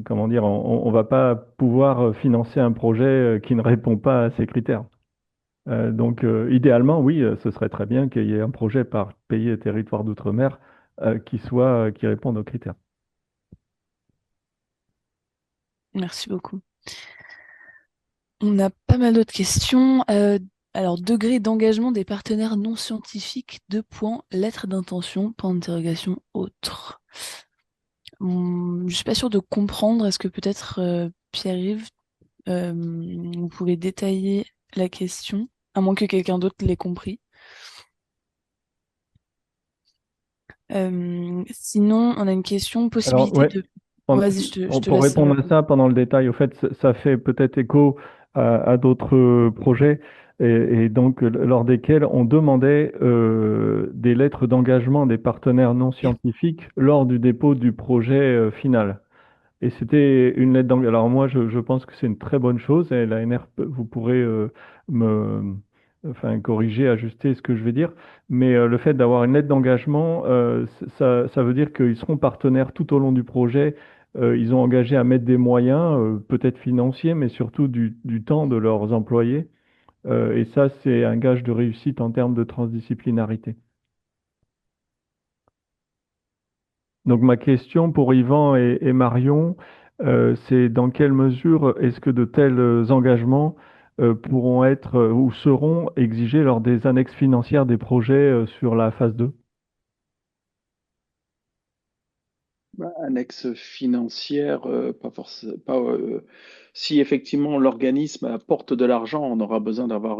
comment dire, on va pas pouvoir financer un projet qui ne répond pas à ces critères. Donc, idéalement, oui, ce serait très bien qu'il y ait un projet par pays et territoire d'outre-mer qui réponde aux critères. Merci beaucoup. On a pas mal d'autres questions. Alors, degré d'engagement des partenaires non scientifiques, deux points, lettre d'intention, point d'interrogation, autre. Je suis pas sûre de comprendre. Est-ce que peut-être Pierre-Yves, vous pouvez détailler la question, à moins que quelqu'un d'autre l'ait compris. Sinon, on a une question, Alors, possibilité ouais, de... Pen- Vas-y, je te pour laisse répondre à répondre. ça, pendant le détail, au fait, ça fait peut-être écho à d'autres projets, et donc lors desquels on demandait des lettres d'engagement des partenaires non scientifiques lors du dépôt du projet final. Et c'était une lettre d'engagement. Alors moi, je pense que c'est une très bonne chose, et la NR, vous pourrez me enfin, corriger, ajuster ce que je vais dire. Mais le fait d'avoir une lettre d'engagement, ça veut dire qu'ils seront partenaires tout au long du projet. Ils ont engagé à mettre des moyens, peut-être financiers, mais surtout du temps de leurs employés. Et ça, c'est un gage de réussite en termes de transdisciplinarité. Donc ma question pour Yvan et Marion, c'est dans quelle mesure est-ce que de tels engagements pourront être ou seront exigés lors des annexes financières des projets sur la phase 2? Annexe financière, pas forcément, pas, si effectivement l'organisme apporte de l'argent, on aura besoin d'avoir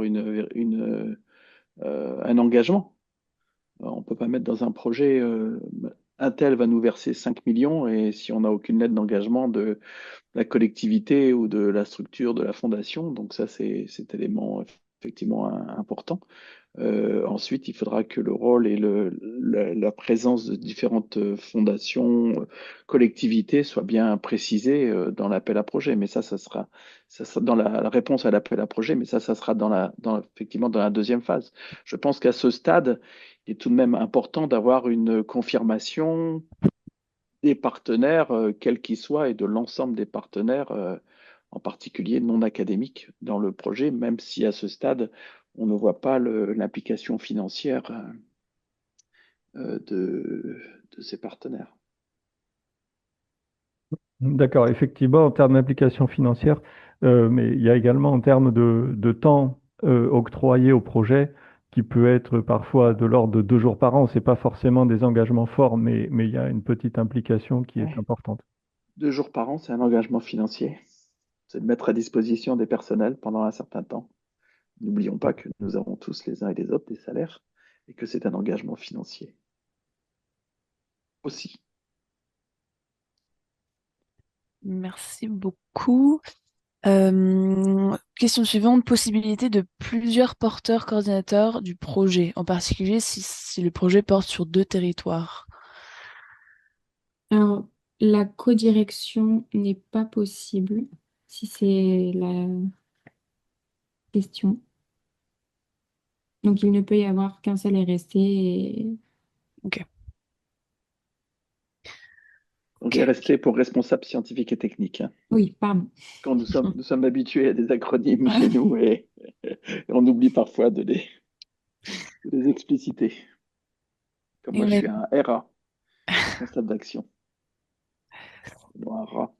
un engagement. On ne peut pas mettre dans un projet, un tel va nous verser 5 millions et si on n'a aucune lettre d'engagement de la collectivité ou de la structure de la fondation, donc ça c'est cet élément effectivement important. Ensuite, il faudra que le rôle et la présence de différentes fondations, collectivités soient bien précisés dans l'appel à projet. Mais ça sera dans la réponse à l'appel à projet, mais ça sera effectivement dans la deuxième phase. Je pense qu'à ce stade, il est tout de même important d'avoir une confirmation des partenaires, quels qu'ils soient, et de l'ensemble des partenaires, en particulier non académiques, dans le projet, même si à ce stade, on ne voit pas l'implication financière de ces partenaires. D'accord, effectivement, en termes d'implication financière, mais il y a également en termes de temps octroyé au projet, qui peut être parfois de l'ordre de 2 jours par an. Ce n'est pas forcément des engagements forts, mais il y a une petite implication qui est Ouais. importante. 2 jours par an, c'est un engagement financier. C'est de mettre à disposition des personnels pendant un certain temps. N'oublions pas que nous avons tous les uns et les autres des salaires et que c'est un engagement financier aussi. Merci beaucoup. Question suivante, possibilité de plusieurs porteurs coordinateurs du projet, en particulier si le projet porte sur 2 territoires. Alors, la codirection n'est pas possible, si c'est la question. Donc, il ne peut y avoir qu'un seul RST. Ok. Donc, Ok. RST pour responsable scientifique et technique, hein. Oui, pardon. Quand nous sommes habitués à des acronymes chez nous et on oublie parfois de les expliciter. Comme moi, je suis un RA, responsable d'action, non un rat.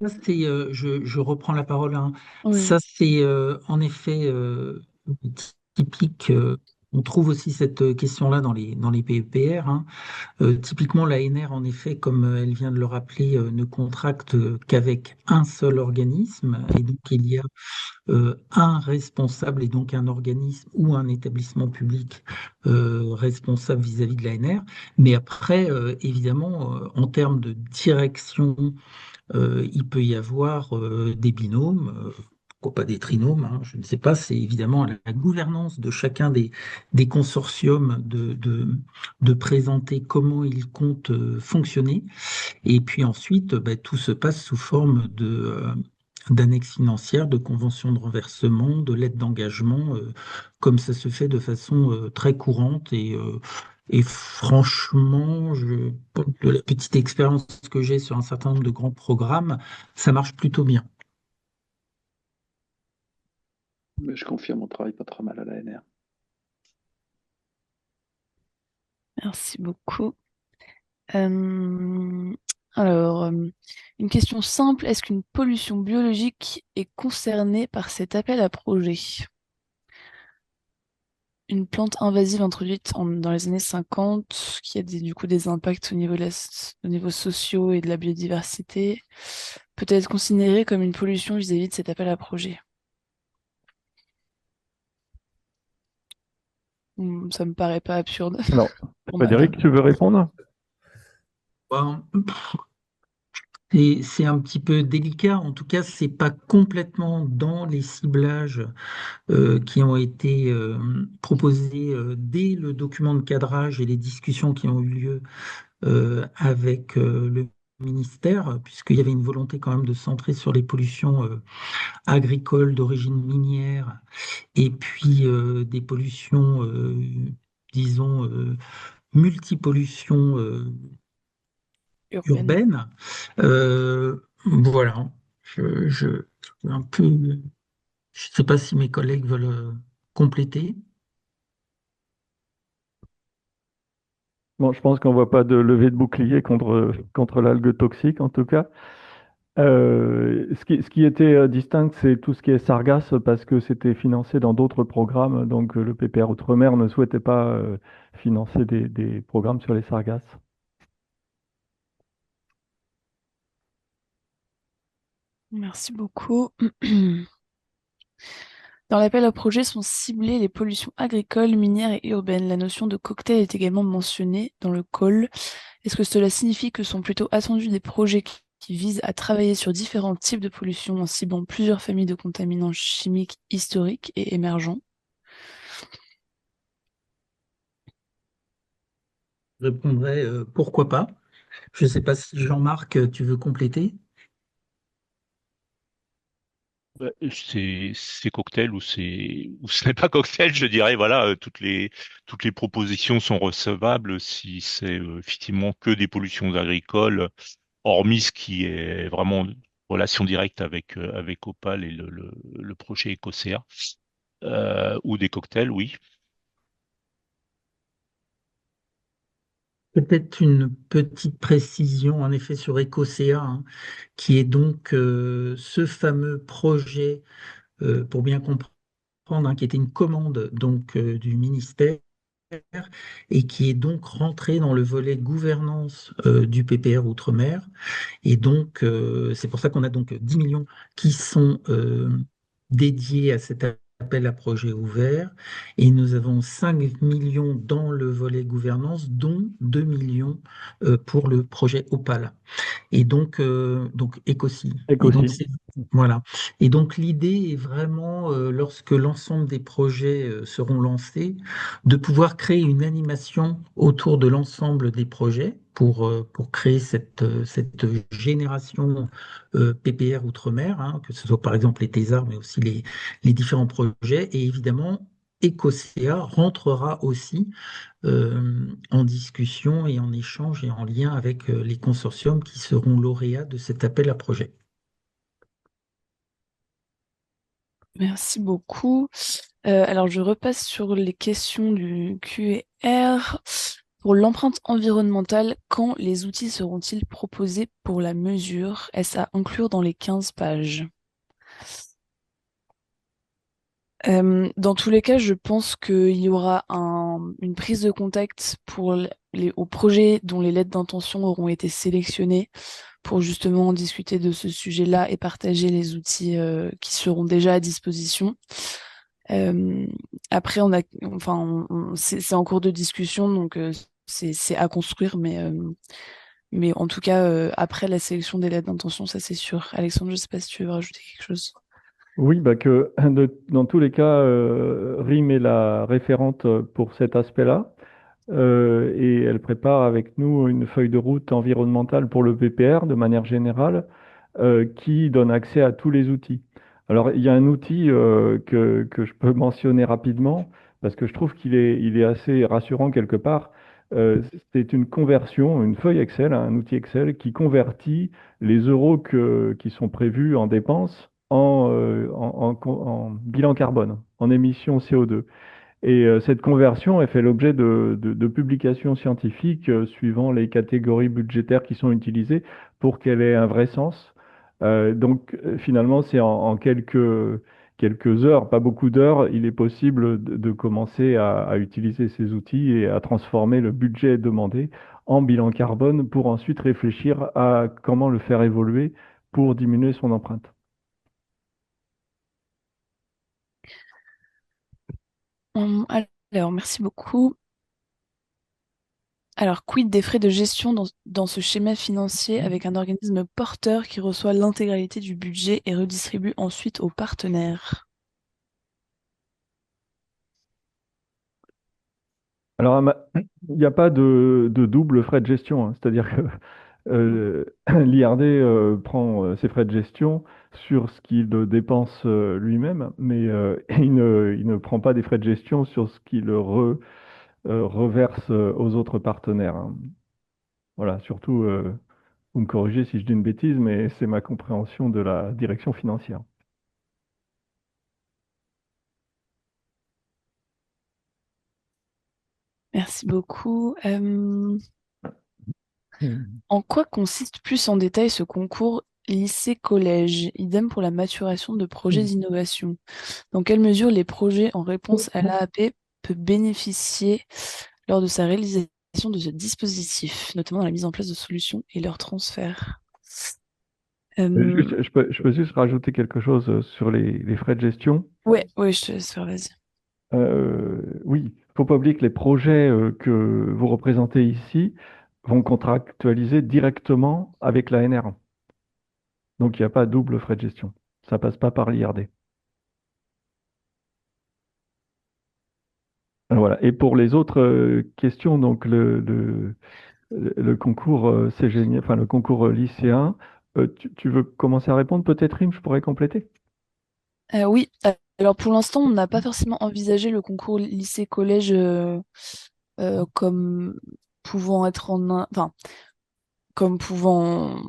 Ça, je reprends la parole, hein. Oui. Ça, c'est en effet typique. On trouve aussi cette question-là dans les PEPR, hein. Typiquement, l'ANR, en effet, comme elle vient de le rappeler, ne contracte qu'avec un seul organisme. Et donc, il y a un responsable et donc un organisme ou un établissement public responsable vis-à-vis de l'ANR. Mais après, évidemment, en termes de direction, il peut y avoir des binômes, pourquoi pas des trinômes, hein, je ne sais pas, c'est évidemment à la gouvernance de chacun des consortiums de présenter comment ils comptent fonctionner. Et puis ensuite, bah, tout se passe sous forme d'annexes financières, de conventions de renversement, de lettres d'engagement, comme ça se fait de façon très courante et franchement, de la petite expérience que j'ai sur un certain nombre de grands programmes, ça marche plutôt bien. Mais je confirme, on travaille pas trop mal à l'ANR. Merci beaucoup. Euh, alors, une question simple, est-ce qu'une pollution biologique est concernée par cet appel à projet? Une plante invasive introduite dans les années 50, qui a du coup des impacts au niveau sociaux et de la biodiversité, peut être considérée comme une pollution vis-à-vis de cet appel à projet. Ça me paraît pas absurde Alors, pour ma part. Frédéric, tu veux répondre? Ben, c'est un petit peu délicat. En tout cas, c'est pas complètement dans les ciblages qui ont été proposés dès le document de cadrage et les discussions qui ont eu lieu avec le ministère, puisqu'il y avait une volonté quand même de centrer sur les pollutions agricoles d'origine minière et puis des pollutions, disons, multipollutions Urbaine. urbaines. Voilà. Je un peu, je ne sais pas si mes collègues veulent compléter. Bon, je pense qu'on voit pas de levée de bouclier contre l'algue toxique, en tout cas. Ce qui était distinct, c'est tout ce qui est sargasse, parce que c'était financé dans d'autres programmes. Donc, le PPR Outre-mer ne souhaitait pas financer des programmes sur les sargasses. Merci beaucoup. Dans l'appel à projet sont ciblées les pollutions agricoles, minières et urbaines. La notion de cocktail est également mentionnée dans le call. Est-ce que cela signifie que sont plutôt attendus des projets qui visent à travailler sur différents types de pollution en ciblant plusieurs familles de contaminants chimiques historiques et émergents? Je répondrai pourquoi pas. Je ne sais pas si Jean-Marc, tu veux compléter. Ouais, c'est cocktail ou ce n'est pas cocktail, je dirais. Voilà, toutes les propositions sont recevables si c'est effectivement que des pollutions agricoles, hormis ce qui est vraiment en relation directe avec Opal et le projet Ecocea, ou des cocktails, oui. Peut-être une petite précision en effet sur Ecocea, hein, qui est donc ce fameux projet, pour bien comprendre, hein, qui était une commande donc du ministère et qui est donc rentré dans le volet gouvernance du PPR Outre-mer. Et donc, c'est pour ça qu'on a donc 10 millions qui sont dédiés à cet appel à projet ouvert. Et nous avons 5 millions dans le volet gouvernance, dont 2 millions pour le projet Opal. Et donc Ecosi. Et donc, Ecosi. voilà. Et donc, l'idée est vraiment, lorsque l'ensemble des projets seront lancés, de pouvoir créer une animation autour de l'ensemble des projets pour créer cette génération PPR Outre-mer, hein, que ce soit par exemple les thésards, mais aussi les différents projets. Et évidemment, Ecosia rentrera aussi en discussion et en échange et en lien avec les consortiums qui seront lauréats de cet appel à projet. Merci beaucoup. Alors, je repasse sur les questions du Q&R. Pour l'empreinte environnementale, quand les outils seront-ils proposés pour la mesure? Est-ce à inclure dans les 15 pages? Dans tous les cas, je pense qu'il y aura une prise de contact aux projets dont les lettres d'intention auront été sélectionnées pour justement discuter de ce sujet-là et partager les outils qui seront déjà à disposition. Après, c'est en cours de discussion, donc c'est à construire, mais en tout cas, après la sélection des lettres d'intention, ça c'est sûr. Alexandre, je sais pas si tu veux rajouter quelque chose. Oui, bah dans tous les cas, RIM est la référente pour cet aspect-là. Et elle prépare avec nous une feuille de route environnementale pour le PPR de manière générale, qui donne accès à tous les outils. Alors, il y a un outil que je peux mentionner rapidement, parce que je trouve il est assez rassurant quelque part. C'est une conversion, une feuille Excel, un outil Excel qui convertit les euros qui sont prévus en dépenses en bilan carbone, en émissions CO2. Et cette conversion, elle fait l'objet de publications scientifiques suivant les catégories budgétaires qui sont utilisées pour qu'elle ait un vrai sens. Finalement, c'est en quelques heures, pas beaucoup d'heures, il est possible de commencer à utiliser ces outils et à transformer le budget demandé en bilan carbone pour ensuite réfléchir à comment le faire évoluer pour diminuer son empreinte. Alors, merci beaucoup. Alors, quid des frais de gestion dans ce schéma financier avec un organisme porteur qui reçoit l'intégralité du budget et redistribue ensuite aux partenaires? Alors, il n'y a pas de double frais de gestion, hein. C'est-à-dire que l'IRD prend ses frais de gestion sur ce qu'il dépense lui-même, mais il ne prend pas des frais de gestion sur ce qu'il reverse aux autres partenaires, hein. Voilà, surtout, vous me corrigez si je dis une bêtise, mais c'est ma compréhension de la direction financière. Merci beaucoup. En quoi consiste plus en détail ce concours lycée-collège? Idem pour la maturation de projets d'innovation. Dans quelle mesure les projets en réponse à l'AAP peuvent bénéficier lors de sa réalisation de ce dispositif, notamment dans la mise en place de solutions et leur transfert? Je peux juste rajouter quelque chose sur les frais de gestion. Ouais, je te laisse faire, vas-y. Oui, il ne faut pas oublier que les projets que vous représentez ici vont contractualiser directement avec l'ANR. Donc, il n'y a pas double frais de gestion. Ça passe pas par l'IRD. Voilà. Et pour les autres questions, donc le concours CGN, enfin le concours lycéen, tu veux commencer à répondre? Peut-être, Rim, je pourrais compléter. Oui, alors pour l'instant, on n'a pas forcément envisagé le concours lycée-collège comme pouvant être enfin, comme pouvant,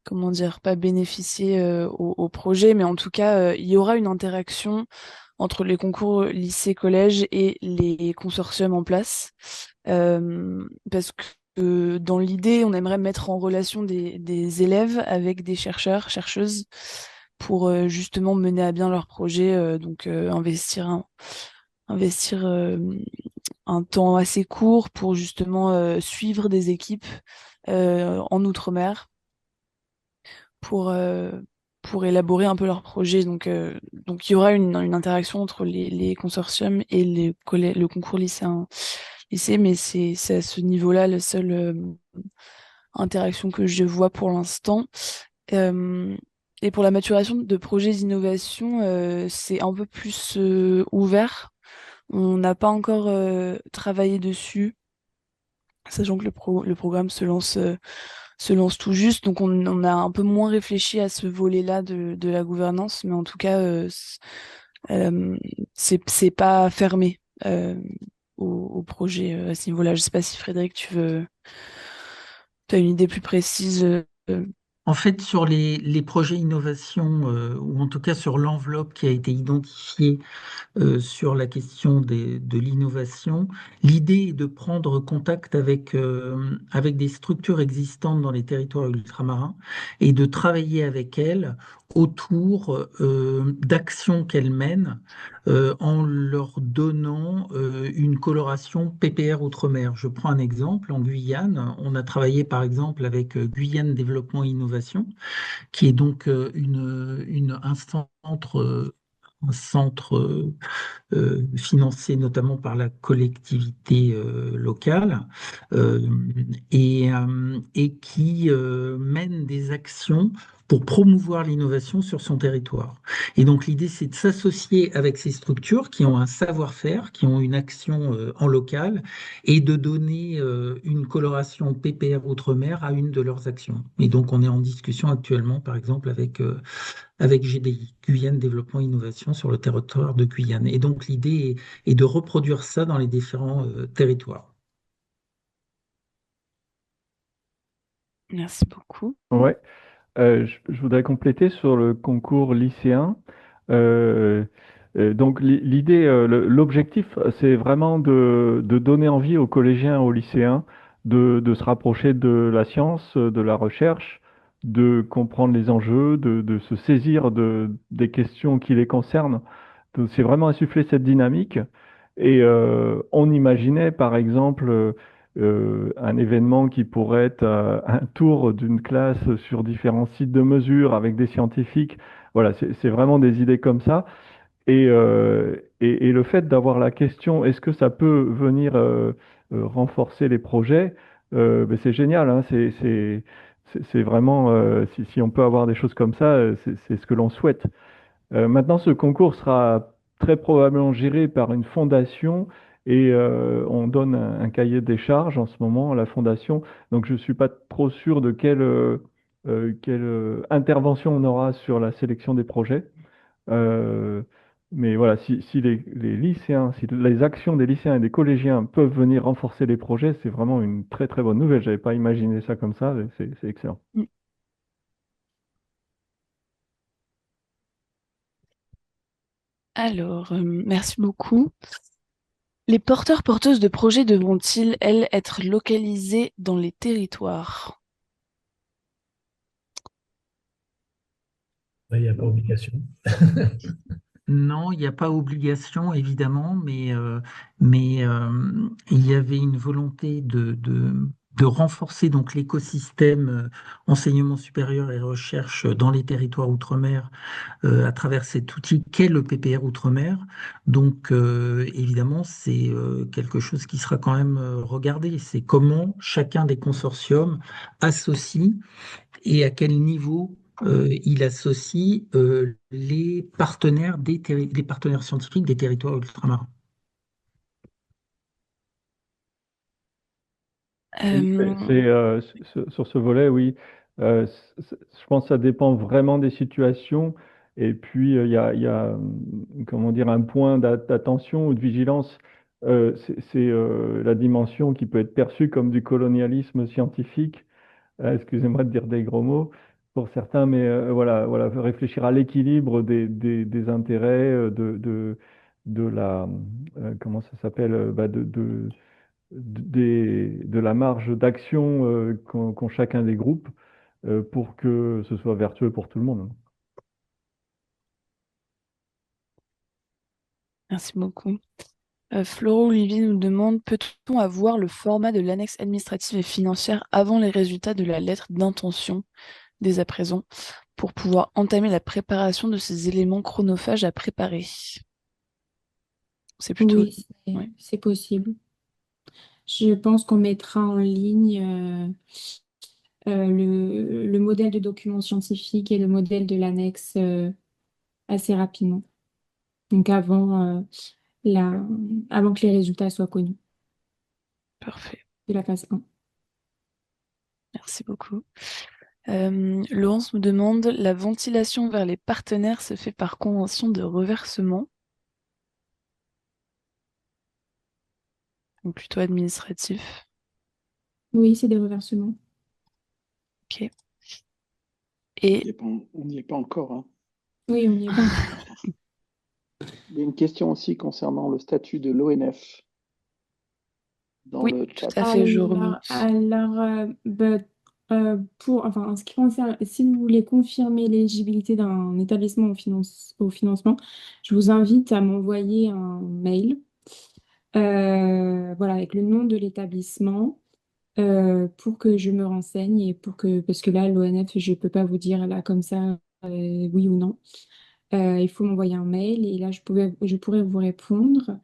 comment dire, pas bénéficier au projet, mais en tout cas, il y aura une interaction entre les concours lycée-collège et les consortiums en place. Parce que dans l'idée, on aimerait mettre en relation des élèves avec des chercheurs, chercheuses, pour justement mener à bien leur projet, donc investir un temps assez court pour justement suivre des équipes en Outre-mer pour, euh, pour élaborer un peu leur projet. Donc il y aura une interaction entre les consortiums et le concours lycée, mais c'est à ce niveau-là la seule interaction que je vois pour l'instant. Euh, et pour la maturation de projets d'innovation, c'est un peu plus ouvert. On n'a pas encore travaillé dessus, sachant que le programme se lance tout juste. Donc on a un peu moins réfléchi à ce volet-là de la gouvernance, mais en tout cas, euh, c'est pas fermé au projet à ce niveau-là. Je sais pas si Frédéric, tu as une idée plus précise. En fait, sur les projets innovation, ou en tout cas sur l'enveloppe qui a été identifiée sur la question de l'innovation. L'idée est de prendre contact avec des structures existantes dans les territoires ultramarins et de travailler avec elles autour d'actions qu'elles mènent en leur donnant une coloration PPR Outre-mer. Je prends un exemple. En Guyane, on a travaillé par exemple avec Guyane Développement et Innovation, qui est donc un centre financé notamment par la collectivité locale euh, et qui mène des actions pour promouvoir l'innovation sur son territoire. Et donc l'idée, c'est de s'associer avec ces structures qui ont un savoir-faire, qui ont une action en local, et de donner une coloration PPR Outre-mer à une de leurs actions. Et donc on est en discussion actuellement, par exemple, avec GDI, Guyane Développement Innovation sur le territoire de Guyane. Et donc l'idée est de reproduire ça dans les différents territoires. Merci beaucoup. Ouais. Je voudrais compléter sur le concours lycéen. Euh, donc l'idée, l'objectif, c'est vraiment de donner envie aux collégiens et aux lycéens de se rapprocher de la science, de la recherche, de comprendre les enjeux, de se saisir des questions qui les concernent. Donc, c'est vraiment insuffler cette dynamique. Et on imaginait, par exemple, un événement qui pourrait être un tour d'une classe sur différents sites de mesure avec des scientifiques. Voilà, c'est vraiment des idées comme ça. Et le fait d'avoir la question, est-ce que ça peut venir renforcer les projets, ben c'est génial, hein, c'est vraiment, si on peut avoir des choses comme ça, c'est ce que l'on souhaite. Maintenant, ce concours sera très probablement géré par une fondation et on donne un cahier des charges en ce moment à la fondation. Donc, je ne suis pas trop sûr de quelle intervention on aura sur la sélection des projets. Euh, mais voilà, si les lycéens, si les actions des lycéens et des collégiens peuvent venir renforcer les projets, c'est vraiment une très très bonne nouvelle. Je n'avais pas imaginé ça comme ça, et c'est excellent. Mm. Alors, merci beaucoup. Les porteurs-porteuses de projets devront-ils, elles, être localisés dans les territoires? Il n'y a pas obligation. Non, il n'y a pas obligation, évidemment, mais il y avait une volonté de renforcer donc l'écosystème enseignement supérieur et recherche dans les territoires outre-mer à travers cet outil qu'est le PPR Outre-mer. Donc, évidemment, c'est quelque chose qui sera quand même regardé. C'est comment chacun des consortiums associe et à quel niveau il associe les partenaires des partenaires scientifiques des territoires ultramarins. Oui, Euh, sur ce volet, oui. Je pense que ça dépend vraiment des situations. Et puis, il y a, comment dire, un point d'attention ou de vigilance. C'est la dimension qui peut être perçue comme du colonialisme scientifique. Excusez-moi de dire des gros mots pour certains, mais voilà, réfléchir à l'équilibre des intérêts, de la, comment ça s'appelle, bah, de la marge d'action qu'ont chacun des groupes pour que ce soit vertueux pour tout le monde. Merci beaucoup. Florent Olivier nous demande, peut-on avoir le format de l'annexe administrative et financière avant les résultats de la lettre d'intention dès à présent pour pouvoir entamer la préparation de ces éléments chronophages à préparer? C'est plutôt... Oui, ouais. c'est possible. Je pense qu'on mettra en ligne le modèle de document scientifique et le modèle de l'annexe assez rapidement. Donc la, avant que les résultats soient connus Parfait. de la phase 1. Merci beaucoup. Laurence nous demande, la ventilation vers les partenaires se fait par convention de reversement, donc plutôt administratif. Oui, c'est des reversements. Ok. On Et n'y est pas, on n'y est pas encore, hein. Oui, on y est pas encore. Il y a une question aussi concernant le statut de l'ONF dans oui, le tout chat. à fait, je remonte. Enfin, en ce qui concerne, si vous voulez confirmer l'éligibilité d'un établissement au financement, je vous invite à m'envoyer un mail, voilà, avec le nom de l'établissement, pour que je me renseigne et parce que là, l'ONF, je peux pas vous dire là comme ça, oui ou non. Il faut m'envoyer un mail et là, je pourrais vous répondre.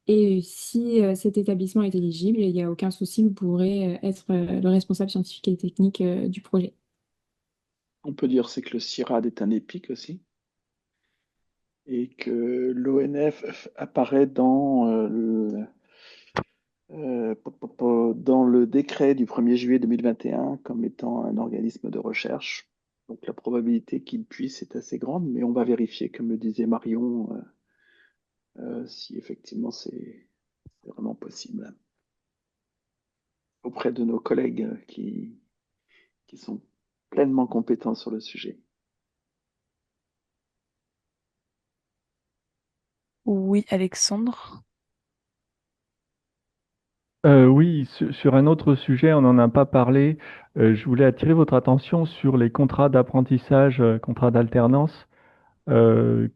Et si cet établissement est éligible, il n'y a aucun souci, vous pourrez être le responsable scientifique et technique du projet. On peut dire c'est que le CIRAD est un EPIC aussi et que l'ONF apparaît dans le décret du 1er juillet 2021 comme étant un organisme de recherche. Donc la probabilité qu'il puisse est assez grande, mais on va vérifier, comme le disait Marion, si effectivement c'est vraiment possible auprès de nos collègues qui sont pleinement compétents sur le sujet. Oui, Alexandre. Oui, sur un autre sujet, on n'en a pas parlé. Je voulais attirer votre attention sur les contrats d'apprentissage, contrats d'alternance,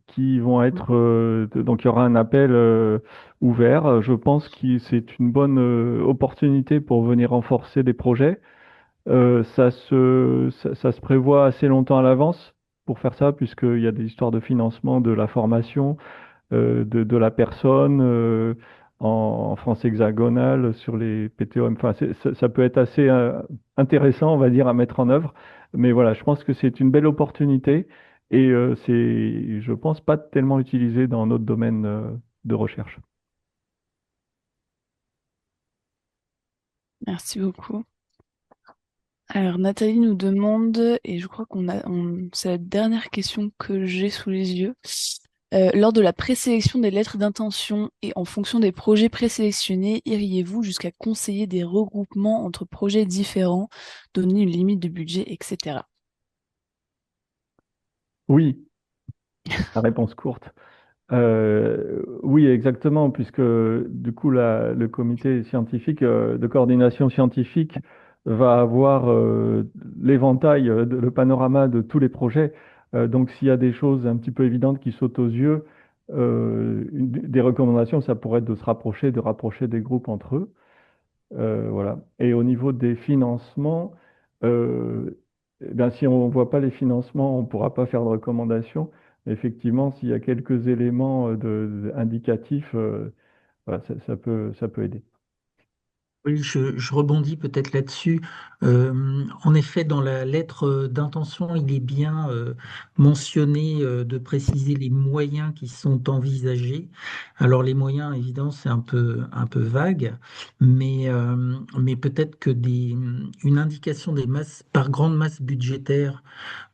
qui vont être... donc, il y aura un appel ouvert. Je pense que c'est une bonne opportunité pour venir renforcer des projets. Ça se prévoit assez longtemps à l'avance pour faire ça, puisqu'il y a des histoires de financement de la formation de la personne en France hexagonale sur les PTOM. Enfin, ça peut être assez intéressant, on va dire, à mettre en œuvre. Mais voilà, je pense que c'est une belle opportunité et je pense, pas tellement utilisé dans notre domaine de recherche. Merci beaucoup. Alors, Nathalie nous demande, et je crois c'est la dernière question que j'ai sous les yeux. Lors de la présélection des lettres d'intention et en fonction des projets présélectionnés, iriez-vous jusqu'à conseiller des regroupements entre projets différents, donner une limite de budget, etc. Oui, la réponse courte. Oui, exactement, puisque du coup, le comité scientifique de coordination scientifique va avoir l'éventail, le panorama de tous les projets. Donc, s'il y a des choses un petit peu évidentes qui sautent aux yeux, des recommandations, ça pourrait être de se rapprocher, de rapprocher des groupes entre eux. Voilà. Et au niveau des financements, euh, eh bien, si on ne voit pas les financements, on ne pourra pas faire de recommandations. Effectivement, s'il y a quelques éléments indicatifs, voilà, ça peut aider. Oui, je rebondis peut-être là-dessus. En effet, dans la lettre d'intention, il est bien mentionné de préciser les moyens qui sont envisagés. Alors les moyens, évidemment, c'est un peu vague, mais peut-être que une indication des masses, par grande masse budgétaire,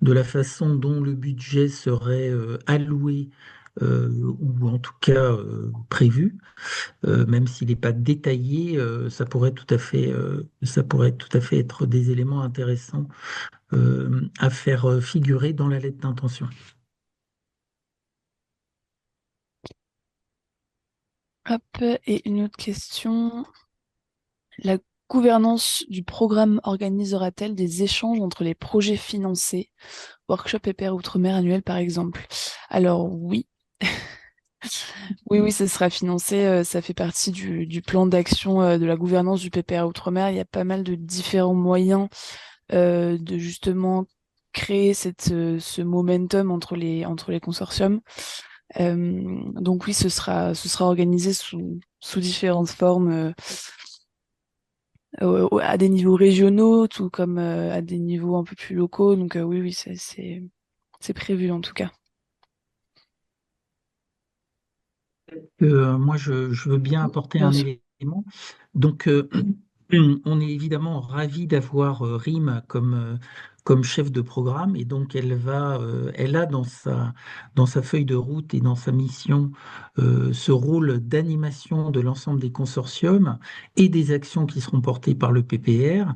de la façon dont le budget serait alloué, ou en tout cas prévu, même s'il n'est pas détaillé, ça pourrait tout à fait être des éléments intéressants à faire figurer dans la lettre d'intention. Hop, et une autre question. La gouvernance du programme organisera-t-elle des échanges entre les projets financés, workshop et PPR Outre-mer annuel par exemple? Alors oui, Oui, oui, ça sera financé. Ça fait partie du plan d'action de la gouvernance du PPR Outre-mer. Il y a pas mal de différents moyens de justement créer ce momentum entre les consortiums. Donc oui, ce sera organisé sous différentes formes, à des niveaux régionaux, tout comme à des niveaux un peu plus locaux. Donc oui, oui, c'est prévu en tout cas. Moi, je veux bien apporter Bien un sûr. élément. Donc, on est évidemment ravi d'avoir RIM comme chef de programme et donc elle a dans sa feuille de route et dans sa mission ce rôle d'animation de l'ensemble des consortiums et des actions qui seront portées par le PPR.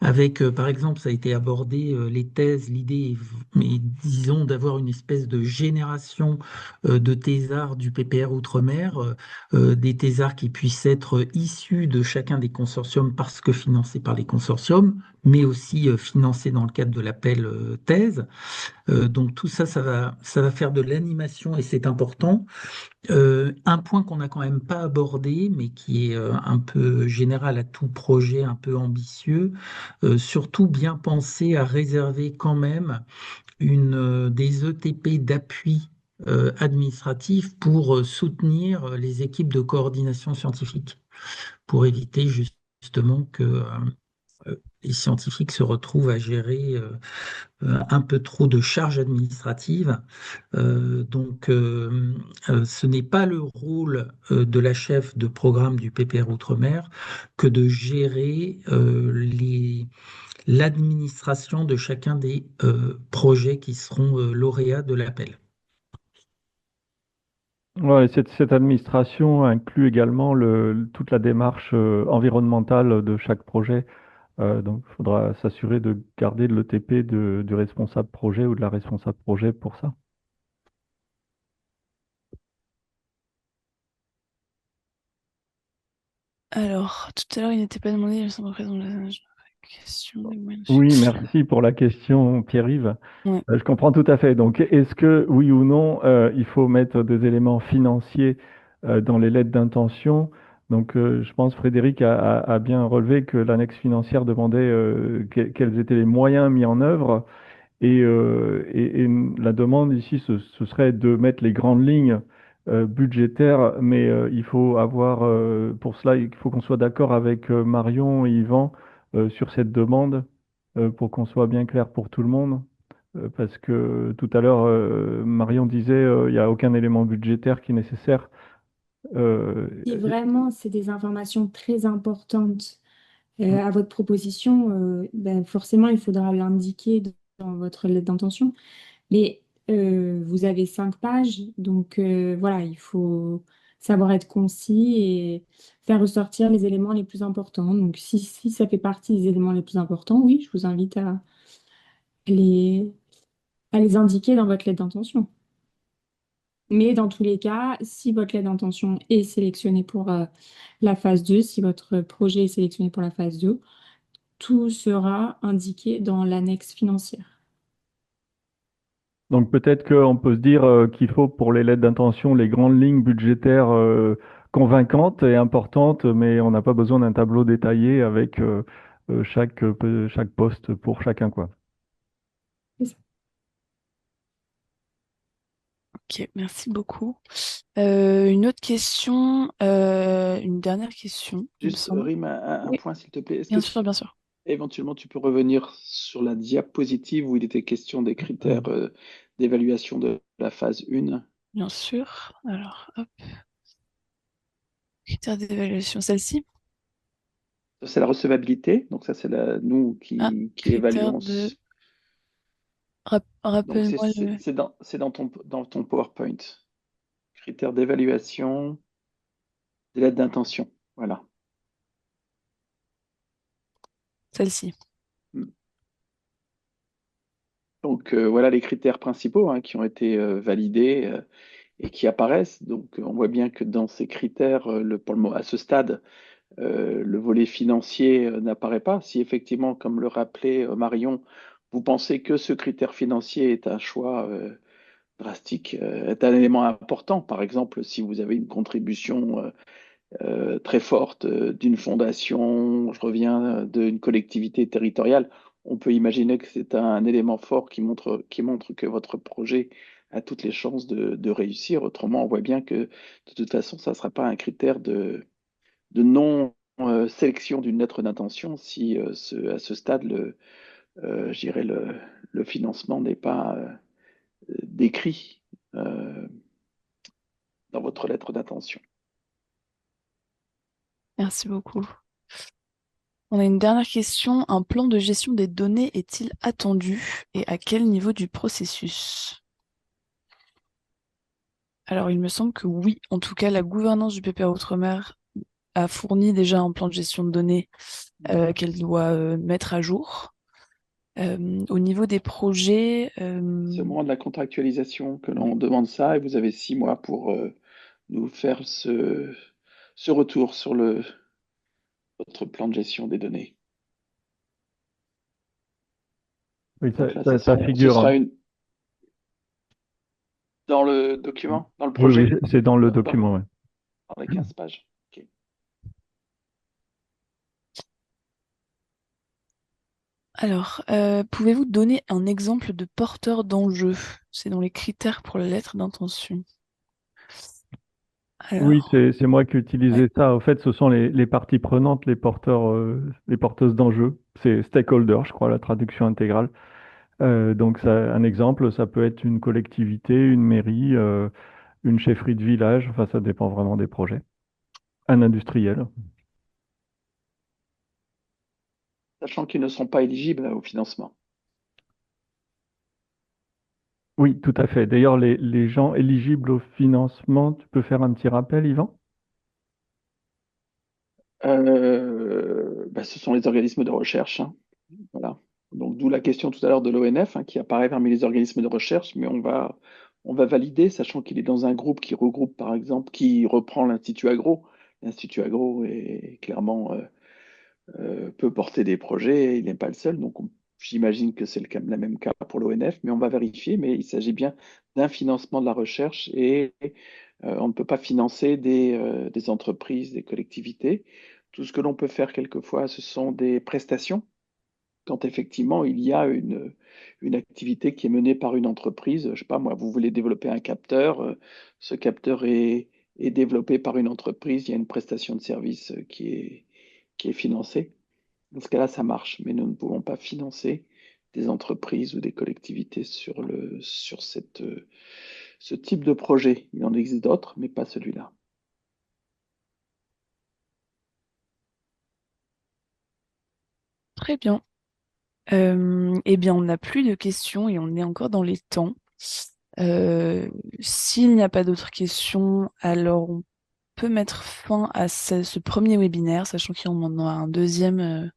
Avec, par exemple, ça a été abordé, les thèses, l'idée est, mais disons, d'avoir une espèce de génération de thésards du PPR Outre-mer, des thésards qui puissent être issus de chacun des consortiums parce que financés par les consortiums, mais aussi financés dans le cadre de l'appel thèse. Donc tout ça, ça va faire de l'animation et c'est important. Un point qu'on n'a quand même pas abordé, mais qui est un peu général à tout projet un peu ambitieux, surtout bien penser à réserver quand même des ETP d'appui administratif pour soutenir les équipes de coordination scientifique, pour éviter justement que les scientifiques se retrouvent à gérer un peu trop de charges administratives. Ce n'est pas le rôle de la chef de programme du PPR Outre-mer que de gérer l'administration de chacun des projets qui seront lauréats de l'appel. Ouais, cette administration inclut également toute la démarche environnementale de chaque projet. Donc, il faudra s'assurer de garder l'ETP du responsable projet ou de la responsable projet pour ça. Alors, tout à l'heure, il n'était pas demandé, il me semble présent la question des moyens Oui, de merci pour la question, Pierre-Yves. Ouais. Je comprends tout à fait. Donc, est-ce que, oui ou non, il faut mettre des éléments financiers dans les lettres d'intention? Donc, je pense Frédéric a bien relevé que l'annexe financière demandait quels étaient les moyens mis en œuvre. Et la demande ici, ce serait de mettre les grandes lignes budgétaires, mais il faut avoir, pour cela, il faut qu'on soit d'accord avec Marion et Yvan sur cette demande, pour qu'on soit bien clair pour tout le monde. Parce que tout à l'heure, Marion disait, il n'y a aucun élément budgétaire qui est nécessaire. Euh, Si vraiment c'est des informations très importantes à votre proposition, ben forcément, il faudra l'indiquer dans votre lettre d'intention. Mais vous avez 5 pages, donc voilà, il faut savoir être concis et faire ressortir les éléments les plus importants. Donc si ça fait partie des éléments les plus importants, oui, je vous invite les, à les indiquer dans votre lettre d'intention. Mais dans tous les cas, si votre lettre d'intention est sélectionnée pour la phase 2, si votre projet est sélectionné pour la phase 2, tout sera indiqué dans l'annexe financière. Donc peut-être qu'on peut se dire qu'il faut pour les lettres d'intention les grandes lignes budgétaires convaincantes et importantes, mais on n'a pas besoin d'un tableau détaillé avec chaque poste pour chacun, quoi. C'est ça. Ok, merci beaucoup. Une autre question, une dernière question, il me Juste, semble. Rime, un Oui, point, s'il te plaît. Est-ce que bien sûr, bien sûr. éventuellement tu peux revenir sur la diapositive où il était question des critères d'évaluation de la phase 1? Bien sûr. Alors, hop, critères d'évaluation, celle-ci. Ça, c'est la recevabilité. Donc ça, c'est nous Ah, qui critères évaluons. de... Donc Rappelle-moi le... c'est dans ton PowerPoint. Critères d'évaluation des lettres d'intention. Voilà. Celle-ci. Mm. Donc voilà les critères principaux hein, qui ont été validés et qui apparaissent. Donc on voit bien que dans ces critères, à ce stade, le volet financier n'apparaît pas. Si effectivement, comme le rappelait Marion, vous pensez que ce critère financier est un choix drastique est un élément important. Par exemple, si vous avez une contribution très forte d'une fondation, je reviens d'une collectivité territoriale, on peut imaginer que c'est un élément fort qui montre que votre projet a toutes les chances de réussir. Autrement, on voit bien que de toute façon, ça ne sera pas un critère de non-sélection d'une lettre d'intention si à ce stade, je dirais le financement n'est pas décrit euh, dans votre lettre d'intention. Merci beaucoup. On a une dernière question. Un plan de gestion des données est-il attendu et à quel niveau du processus? Alors, il me semble que oui. En tout cas, la gouvernance du PPR Outre-mer a fourni déjà un plan de gestion de données qu'elle doit mettre à jour. Au niveau des projets, C'est au moment de la contractualisation que l'on demande ça et vous avez 6 mois pour nous faire ce retour sur votre plan de gestion des données. Oui, Donc là, ça ce figure, sera hein. dans le document, dans le Oui, oui, projet, c'est dans le dans, document, ouais. dans les 15 pages. Ok. alors, pouvez-vous donner un exemple de porteur d'enjeu? C'est dans les critères pour la lettre d'intention. Oui, Alors, c'est moi qui ouais, utilisais ça. En fait, ce sont les parties prenantes, les porteuses d'enjeux. C'est stakeholder, je crois, la traduction intégrale. Donc, un exemple, ça peut être une collectivité, une mairie, une chefferie de village. Enfin, ça dépend vraiment des projets. Un industriel. Sachant qu'ils ne sont pas éligibles au financement. Oui, tout à fait. D'ailleurs, les gens éligibles au financement, tu peux faire un petit rappel, Yvan? Ce sont les organismes de recherche, hein. Voilà. Donc, d'où la question tout à l'heure de l'ONF, hein, qui apparaît parmi les organismes de recherche, mais on va valider, sachant qu'il est dans un groupe qui regroupe, par exemple, qui reprend l'Institut Agro. L'Institut Agro est clairement peut porter des projets, il n'est pas le seul, donc j'imagine que c'est la même cas pour l'ONF, mais on va vérifier, mais il s'agit bien d'un financement de la recherche et on ne peut pas financer des entreprises, des collectivités. Tout ce que l'on peut faire quelquefois, ce sont des prestations quand effectivement il y a une activité qui est menée par une entreprise. Je sais pas moi, vous voulez développer un capteur, ce capteur est développé par une entreprise, il y a une prestation de service qui est financée. Dans ce cas-là, ça marche, mais nous ne pouvons pas financer des entreprises ou des collectivités sur ce type de projet. Il en existe d'autres, mais pas celui-là. très bien. Eh bien, on n'a plus de questions et on est encore dans les temps. S'il n'y a pas d'autres questions, alors on peut mettre fin à ce premier webinaire, sachant qu'il y en aura un deuxième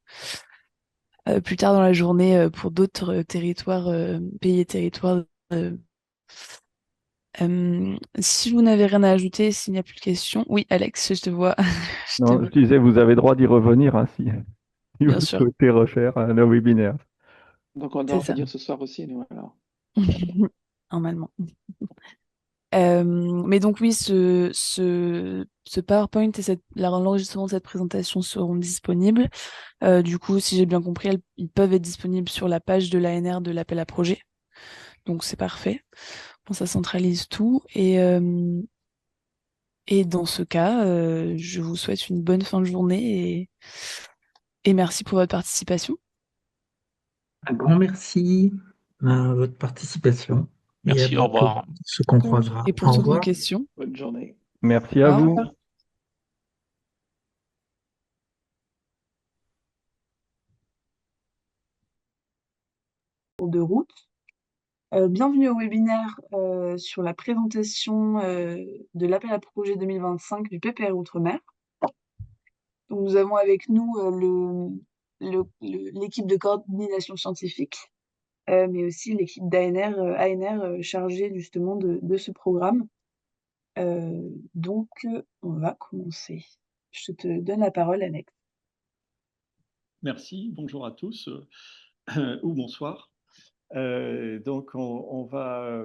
plus tard dans la journée pour d'autres territoires, pays et territoires. euh, Si vous n'avez rien à ajouter, s'il n'y a plus de questions. Oui, Alex, je te vois. Je te Non, je vois. disais, vous avez droit d'y revenir, hein, si Bien vous sûr, souhaitez refaire un webinaire. Donc on doit c'est en ça. redire ce soir aussi, nous, alors. Normalement. Mais donc oui, ce PowerPoint et l'enregistrement de cette présentation seront disponibles. Du coup, si j'ai bien compris, ils peuvent être disponibles sur la page de l'ANR de l'appel à projet. Donc c'est parfait. Bon, ça centralise tout. Et dans ce cas, je vous souhaite une bonne fin de journée et merci pour votre participation. Un grand merci à votre participation et à Merci, au bientôt. revoir. Ce qu'on croisera. Et pour Au toutes vos revoir. questions, Bonne journée. Merci à au vous. revoir. De route. Bienvenue au webinaire sur la présentation de l'appel à projet 2025 du PPR Outre-mer. Donc, nous avons avec nous l'équipe de coordination scientifique, mais aussi l'équipe ANR chargée justement de ce programme. Donc, on va commencer. Je te donne la parole, Alex. Merci, bonjour à tous ou bonsoir. Donc, on va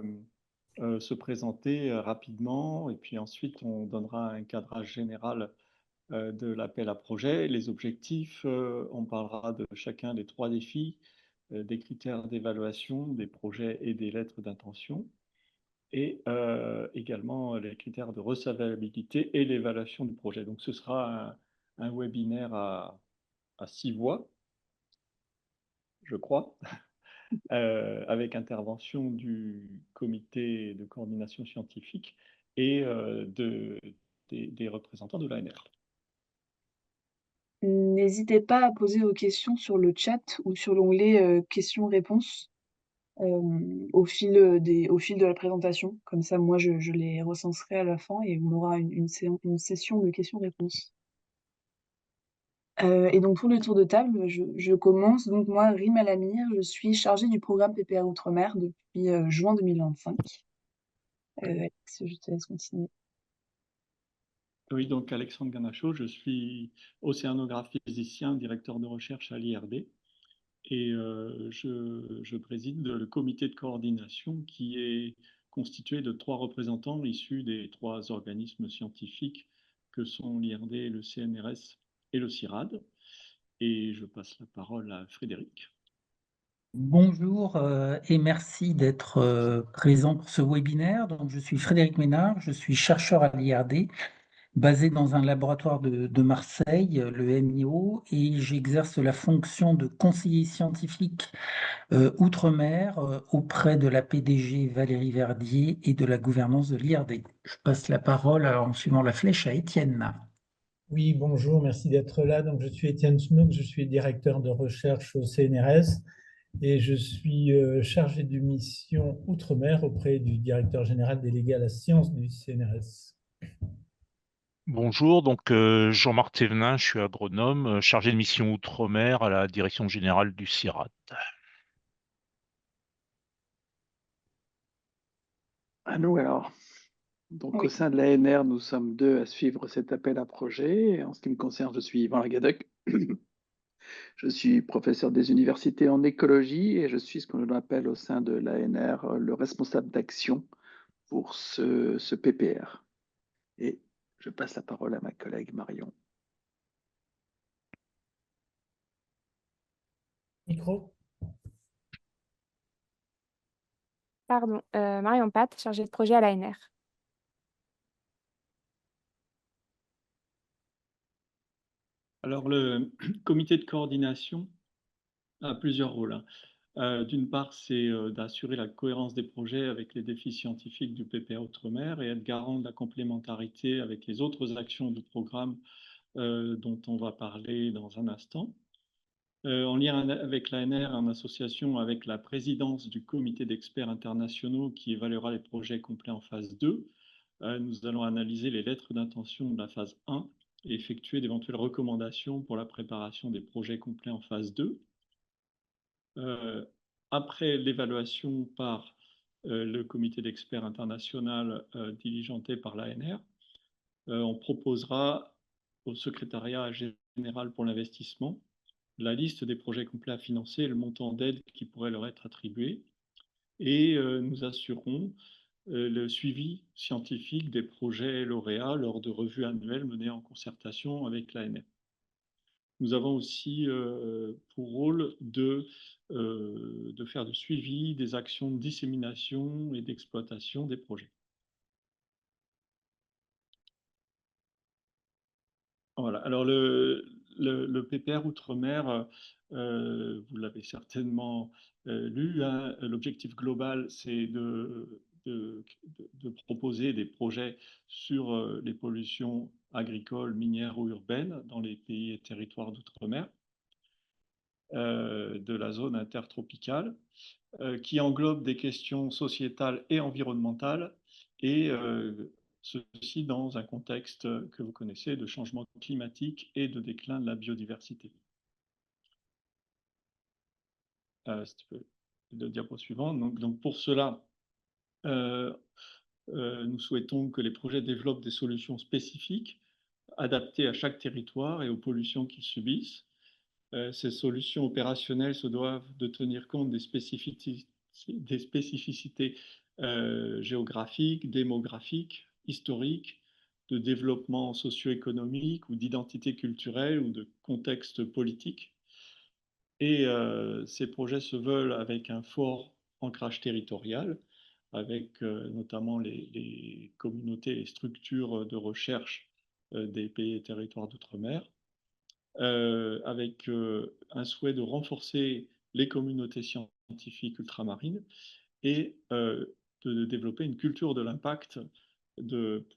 se présenter rapidement et puis ensuite on donnera un cadrage général de l'appel à projet, les objectifs, on parlera de chacun des 3 défis, des critères d'évaluation des projets et des lettres d'intention et également les critères de recevabilité et l'évaluation du projet. Donc ce sera un webinaire à 6 voix, je crois, avec intervention du comité de coordination scientifique et des représentants de l'ANR. N'hésitez pas à poser vos questions sur le chat ou sur l'onglet questions-réponses au fil de la présentation. Comme ça, moi, je les recenserai à la fin et on aura une session de questions-réponses. Et donc, pour le tour de table, je commence. Donc, moi, Rima Lamir, je suis chargée du programme PPR Outre-mer depuis juin 2025. Alex, je te laisse continuer. Oui, donc Alexandre Ganacho, je suis océanographe physicien, directeur de recherche à l'IRD et je préside le comité de coordination qui est constitué de 3 représentants issus des 3 organismes scientifiques que sont l'IRD, le CNRS et le CIRAD. Et je passe la parole à Frédéric. Bonjour et merci d'être présent pour ce webinaire. Donc, je suis Frédéric Ménard, je suis chercheur à l'IRD, basé dans un laboratoire de Marseille, le MIO, et j'exerce la fonction de conseiller scientifique Outre-mer auprès de la PDG Valérie Verdier et de la gouvernance de l'IRD. Je passe la parole en suivant la flèche à Étienne. Oui, bonjour, merci d'être là. Donc, je suis Étienne Snook, je suis directeur de recherche au CNRS et je suis chargé de mission Outre-mer auprès du directeur général délégué à la science du CNRS. Bonjour, donc Jean-Marc Thévenin, je suis agronome, chargé de mission Outre-mer à la direction générale du CIRAD. À nous alors. Donc, Oui. au sein de l'ANR, nous sommes 2 à suivre cet appel à projet. Et en ce qui me concerne, je suis Yvan Lagadoc. Je suis professeur des universités en écologie et je suis ce qu'on appelle au sein de l'ANR le responsable d'action pour ce PPR. Et je passe la parole à ma collègue Marion. Micro. Pardon, Marion Pat, chargée de projet à l'ANR. Alors, le comité de coordination a plusieurs rôles, hein. D'une part, c'est d'assurer la cohérence des projets avec les défis scientifiques du PPA Outre-mer et être garant de la complémentarité avec les autres actions du programme dont on va parler dans un instant. En lien avec l'ANR, en association avec la présidence du comité d'experts internationaux qui évaluera les projets complets en phase 2, nous allons analyser les lettres d'intention de la phase 1 et effectuer d'éventuelles recommandations pour la préparation des projets complets en phase 2. Après l'évaluation par le comité d'experts international diligenté par l'ANR, on proposera au secrétariat général pour l'investissement la liste des projets complets à financer et le montant d'aide qui pourrait leur être attribué. Et nous assurerons le suivi scientifique des projets lauréats lors de revues annuelles menées en concertation avec l'ANR. Nous avons aussi pour rôle de faire du suivi des actions de dissémination et d'exploitation des projets. Voilà. Alors le PPR Outre-mer, vous l'avez certainement lu, hein. L'objectif global, c'est de proposer des projets sur les pollutions agricoles, minières ou urbaines dans les pays et territoires d'outre-mer de la zone intertropicale, qui englobe des questions sociétales et environnementales, et ceci dans un contexte que vous connaissez de changement climatique et de déclin de la biodiversité. Si tu peux, le diapo suivant. Donc pour cela, nous souhaitons que les projets développent des solutions spécifiques adaptées à chaque territoire et aux pollutions qu'ils subissent. Ces solutions opérationnelles se doivent de tenir compte des spécificités géographiques, démographiques, historiques, de développement socio-économique ou d'identité culturelle ou de contexte politique. Et ces projets se veulent avec un fort ancrage territorial, avec notamment les communautés et structures de recherche des pays et territoires d'outre-mer, avec un souhait de renforcer les communautés scientifiques ultramarines et de développer une culture de l'impact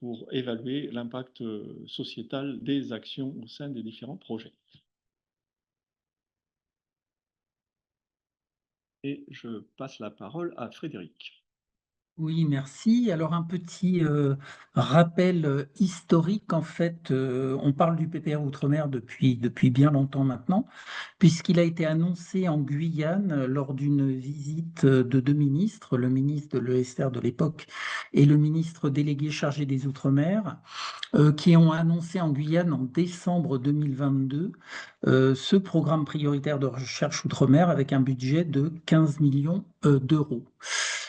pour évaluer l'impact sociétal des actions au sein des différents projets. Et je passe la parole à Frédéric. Oui, merci. Alors un petit rappel historique, en fait, on parle du PPR Outre-mer depuis bien longtemps maintenant, puisqu'il a été annoncé en Guyane lors d'une visite de deux ministres, le ministre de l'ESR de l'époque et le ministre délégué chargé des Outre-mer, qui ont annoncé en Guyane en décembre 2022 ce programme prioritaire de recherche Outre-mer avec un budget de 15 millions d'euros.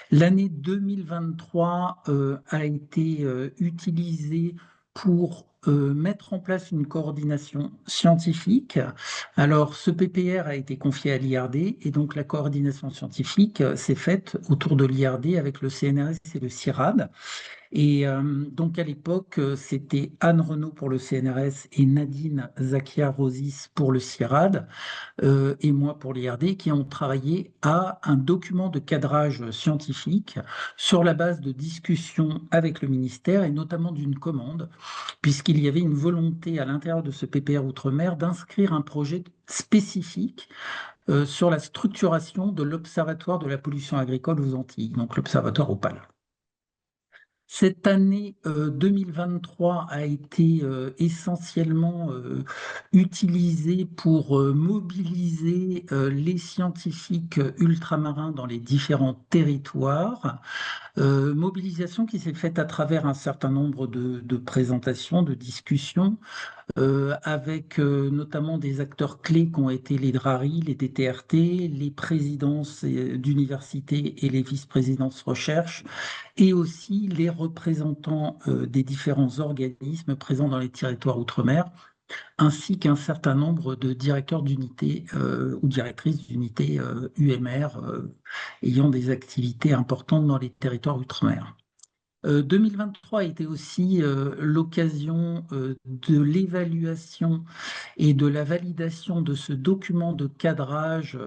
L'année 2023 a été utilisée pour mettre en place une coordination scientifique. Alors, ce PPR a été confié à l'IRD et donc la coordination scientifique s'est faite autour de l'IRD avec le CNRS et le CIRAD. Et donc à l'époque, c'était Anne Renaud pour le CNRS et Nadine Zakia-Rosis pour le CIRAD et moi pour l'IRD qui ont travaillé à un document de cadrage scientifique sur la base de discussions avec le ministère et notamment d'une commande, puisqu'il y avait une volonté à l'intérieur de ce PPR Outre-mer d'inscrire un projet spécifique sur la structuration de l'Observatoire de la pollution agricole aux Antilles, donc l'Observatoire OPAL. Cette année 2023 a été essentiellement utilisée pour mobiliser les scientifiques ultramarins dans les différents territoires. Mobilisation qui s'est faite à travers un certain nombre de présentations, de discussions, avec notamment des acteurs clés qui ont été les DRARI, les DTRT, les présidences d'universités et les vice-présidences recherche, et aussi les représentants des différents organismes présents dans les territoires outre-mer, ainsi qu'un certain nombre de directeurs d'unités ou directrices d'unités UMR ayant des activités importantes dans les territoires outre-mer. 2023 a été aussi l'occasion de l'évaluation et de la validation de ce document de cadrage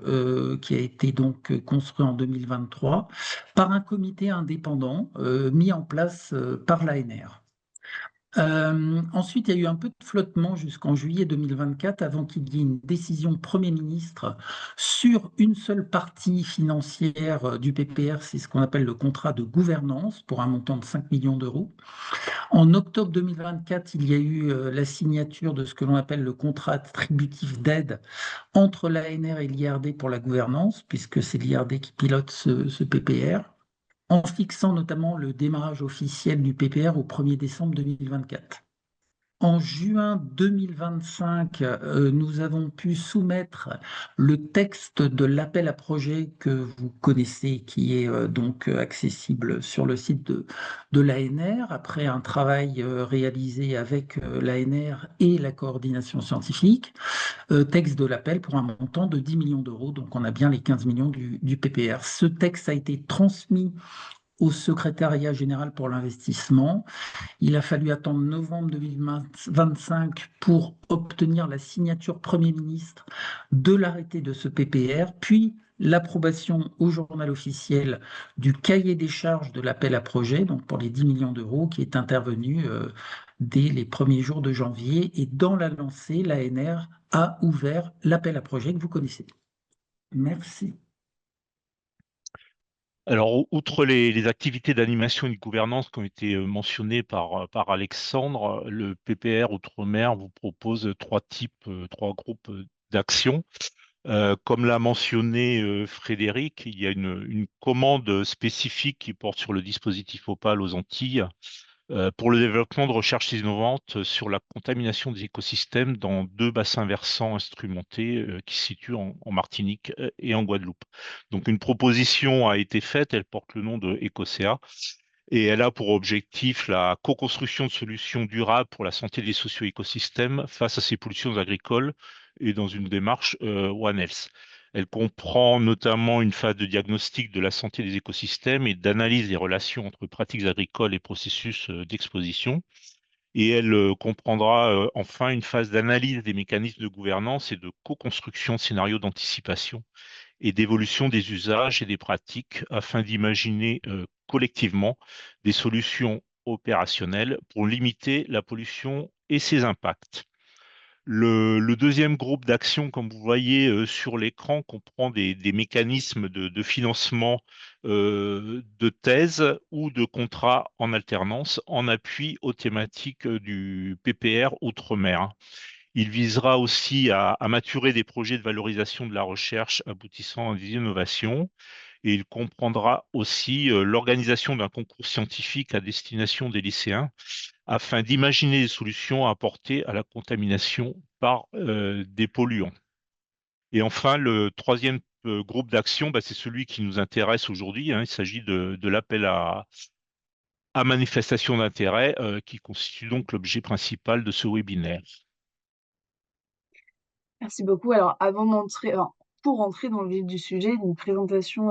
qui a été donc construit en 2023 par un comité indépendant mis en place par l'ANR. Ensuite, il y a eu un peu de flottement jusqu'en juillet 2024 avant qu'il y ait une décision Premier ministre sur une seule partie financière du PPR, c'est ce qu'on appelle le contrat de gouvernance pour un montant de 5 millions d'euros. En octobre 2024, il y a eu la signature de ce que l'on appelle le contrat attributif d'aide entre l'ANR et l'IRD pour la gouvernance, puisque c'est l'IRD qui pilote ce PPR, en fixant notamment le démarrage officiel du PPR au 1er décembre 2024. En juin 2025, nous avons pu soumettre le texte de l'appel à projet que vous connaissez, qui est donc accessible sur le site de l'ANR, après un travail réalisé avec l'ANR et la coordination scientifique, texte de l'appel pour un montant de 10 millions d'euros, donc on a bien les 15 millions du PPR. Ce texte a été transmis au secrétariat général pour l'investissement. Il a fallu attendre novembre 2025 pour obtenir la signature Premier ministre de l'arrêté de ce PPR, puis l'approbation au journal officiel du cahier des charges de l'appel à projet, donc pour les 10 millions d'euros, qui est intervenu dès les premiers jours de janvier. Et dans la lancée, l'ANR a ouvert l'appel à projet que vous connaissez. Merci. Alors, outre les activités d'animation et de gouvernance qui ont été mentionnées par Alexandre, le PPR Outre-mer vous propose trois groupes d'actions. Comme l'a mentionné Frédéric, il y a une commande spécifique qui porte sur le dispositif OPAL aux Antilles, pour le développement de recherches innovantes sur la contamination des écosystèmes dans 2 bassins versants instrumentés qui se situent en Martinique et en Guadeloupe. Donc une proposition a été faite, elle porte le nom de Ecocea et elle a pour objectif la co-construction de solutions durables pour la santé des socio-écosystèmes face à ces pollutions agricoles et dans une démarche One Health. Elle comprend notamment une phase de diagnostic de la santé des écosystèmes et d'analyse des relations entre pratiques agricoles et processus d'exposition. Et elle comprendra enfin une phase d'analyse des mécanismes de gouvernance et de co-construction de scénarios d'anticipation et d'évolution des usages et des pratiques afin d'imaginer collectivement des solutions opérationnelles pour limiter la pollution et ses impacts. Le deuxième groupe d'action, comme vous voyez sur l'écran, comprend des mécanismes de financement de thèses ou de contrats en alternance en appui aux thématiques du PPR Outre-mer. Il visera aussi à maturer des projets de valorisation de la recherche aboutissant à des innovations et il comprendra aussi l'organisation d'un concours scientifique à destination des lycéens afin d'imaginer des solutions à apporter à la contamination par des polluants. Et enfin, le troisième groupe d'action, c'est celui qui nous intéresse aujourd'hui, hein. Il s'agit de l'appel à manifestation d'intérêt qui constitue donc l'objet principal de ce webinaire. Merci beaucoup. Alors, pour rentrer dans le vif du sujet, une présentation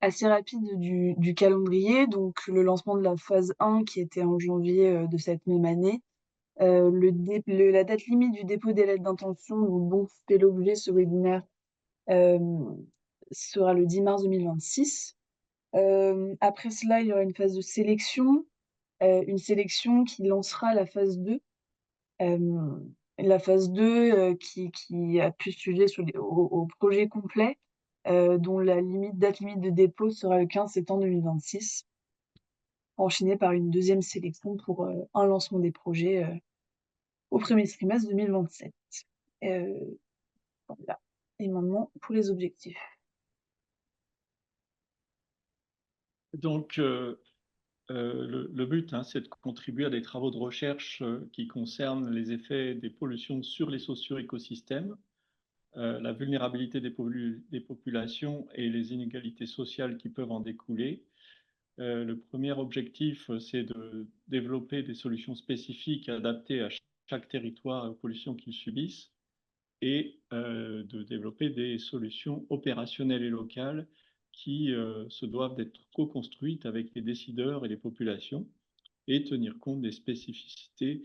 assez rapide du calendrier. Donc, le lancement de la phase 1 qui était en janvier de cette même année. La date limite du dépôt des lettres d'intention dont fait l'objet ce webinaire sera le 10 mars 2026. Après cela, il y aura une phase de sélection, une sélection qui lancera la phase 2. La phase 2 qui a pu sujet au projet complet, dont la date limite de dépôt sera le 15 septembre 2026, enchaînée par une deuxième sélection pour un lancement des projets au premier trimestre 2027. Voilà. Et maintenant, pour les objectifs. Donc, le but, hein, c'est de contribuer à des travaux de recherche qui concernent les effets des pollutions sur les socio-écosystèmes, la vulnérabilité des populations et les inégalités sociales qui peuvent en découler. Le premier objectif, c'est de développer des solutions spécifiques adaptées à chaque territoire et aux pollutions qu'ils subissent et de développer des solutions opérationnelles et locales qui se doivent d'être co-construites avec les décideurs et les populations et tenir compte des spécificités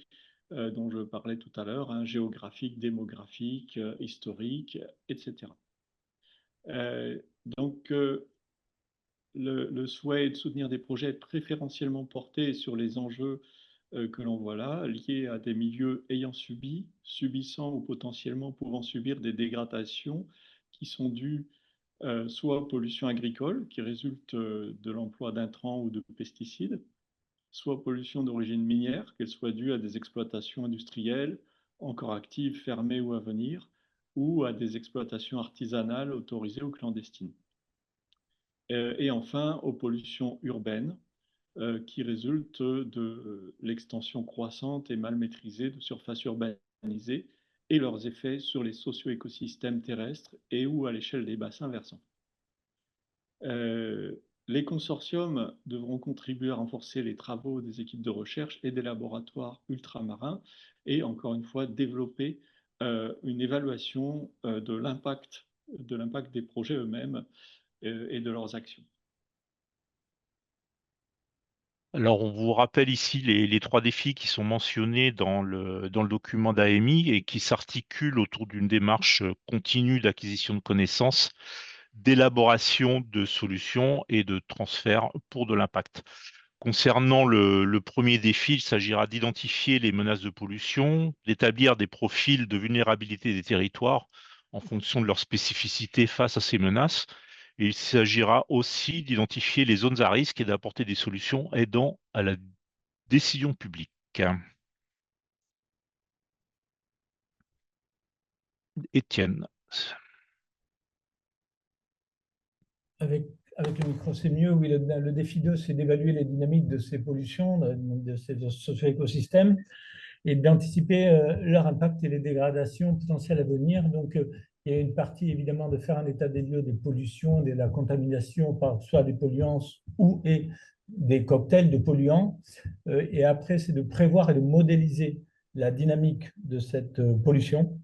dont je parlais tout à l'heure, hein, géographiques, démographiques, historiques, etc. Donc, le souhait est de soutenir des projets préférentiellement portés sur les enjeux que l'on voit là, liés à des milieux ayant subi, subissant ou potentiellement pouvant subir des dégradations qui sont dues soit aux pollutions agricoles qui résultent de l'emploi d'intrants ou de pesticides, soit aux pollutions d'origine minière, qu'elles soient dues à des exploitations industrielles encore actives, fermées ou à venir, ou à des exploitations artisanales autorisées ou clandestines. Et enfin, aux pollutions urbaines qui résultent de l'extension croissante et mal maîtrisée de surfaces urbanisées et leurs effets sur les socio-écosystèmes terrestres et ou à l'échelle des bassins versants. Les consortiums devront contribuer à renforcer les travaux des équipes de recherche et des laboratoires ultramarins et, encore une fois, développer une évaluation de l'impact des projets eux-mêmes et de leurs actions. Alors, on vous rappelle ici les 3 défis qui sont mentionnés dans le document d'AMI et qui s'articulent autour d'une démarche continue d'acquisition de connaissances, d'élaboration de solutions et de transfert pour de l'impact. Concernant le premier défi, il s'agira d'identifier les menaces de pollution, d'établir des profils de vulnérabilité des territoires en fonction de leur spécificité face à ces menaces. Et il s'agira aussi d'identifier les zones à risque et d'apporter des solutions aidant à la décision publique. Étienne. avec le micro, c'est mieux. Oui, le défi 2, c'est d'évaluer les dynamiques de ces pollutions, de ces socio-écosystèmes et d'anticiper leur impact et les dégradations potentielles à venir. Donc, il y a une partie, évidemment, de faire un état des lieux des pollutions, de la contamination par soit des polluants ou et des cocktails de polluants. Et après, c'est de prévoir et de modéliser la dynamique de cette pollution.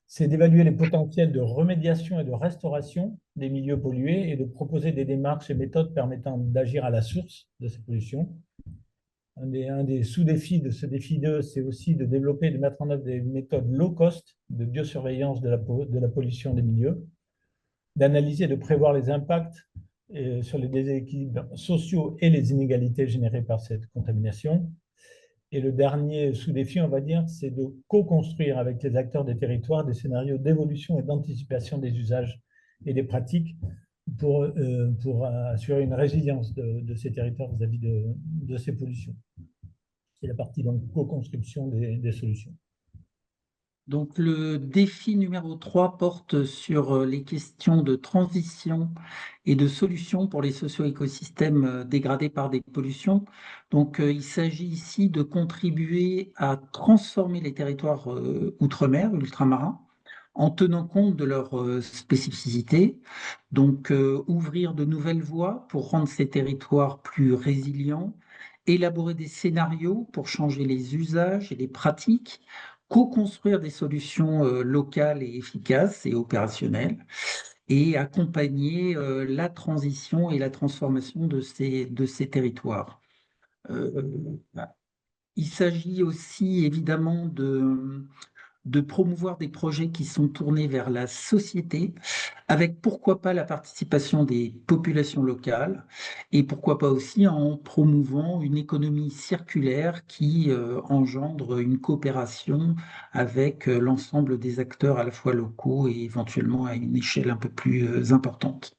C'est d'évaluer les potentiels de remédiation et de restauration des milieux pollués et de proposer des démarches et méthodes permettant d'agir à la source de ces pollutions. Un des sous-défis de ce défi 2, c'est aussi de développer et de mettre en œuvre des méthodes low cost de biosurveillance de la pollution des milieux, d'analyser et de prévoir les impacts sur les déséquilibres sociaux et les inégalités générées par cette contamination. Et le dernier sous-défi, on va dire, c'est de co-construire avec les acteurs des territoires des scénarios d'évolution et d'anticipation des usages et des pratiques pour assurer une résilience de ces territoires vis-à-vis de ces pollutions. C'est la partie donc co-construction des solutions. Donc, le défi numéro 3 porte sur les questions de transition et de solutions pour les socio-écosystèmes dégradés par des pollutions. Donc, il s'agit ici de contribuer à transformer les territoires outre-mer, ultramarins, en tenant compte de leurs spécificités. Donc, ouvrir de nouvelles voies pour rendre ces territoires plus résilients, élaborer des scénarios pour changer les usages et les pratiques, co-construire des solutions locales et efficaces et opérationnelles et accompagner la transition et la transformation de ces territoires. Bah, il s'agit aussi évidemment de promouvoir des projets qui sont tournés vers la société, avec pourquoi pas la participation des populations locales, et pourquoi pas aussi en promouvant une économie circulaire qui engendre une coopération avec l'ensemble des acteurs à la fois locaux et éventuellement à une échelle un peu plus importante.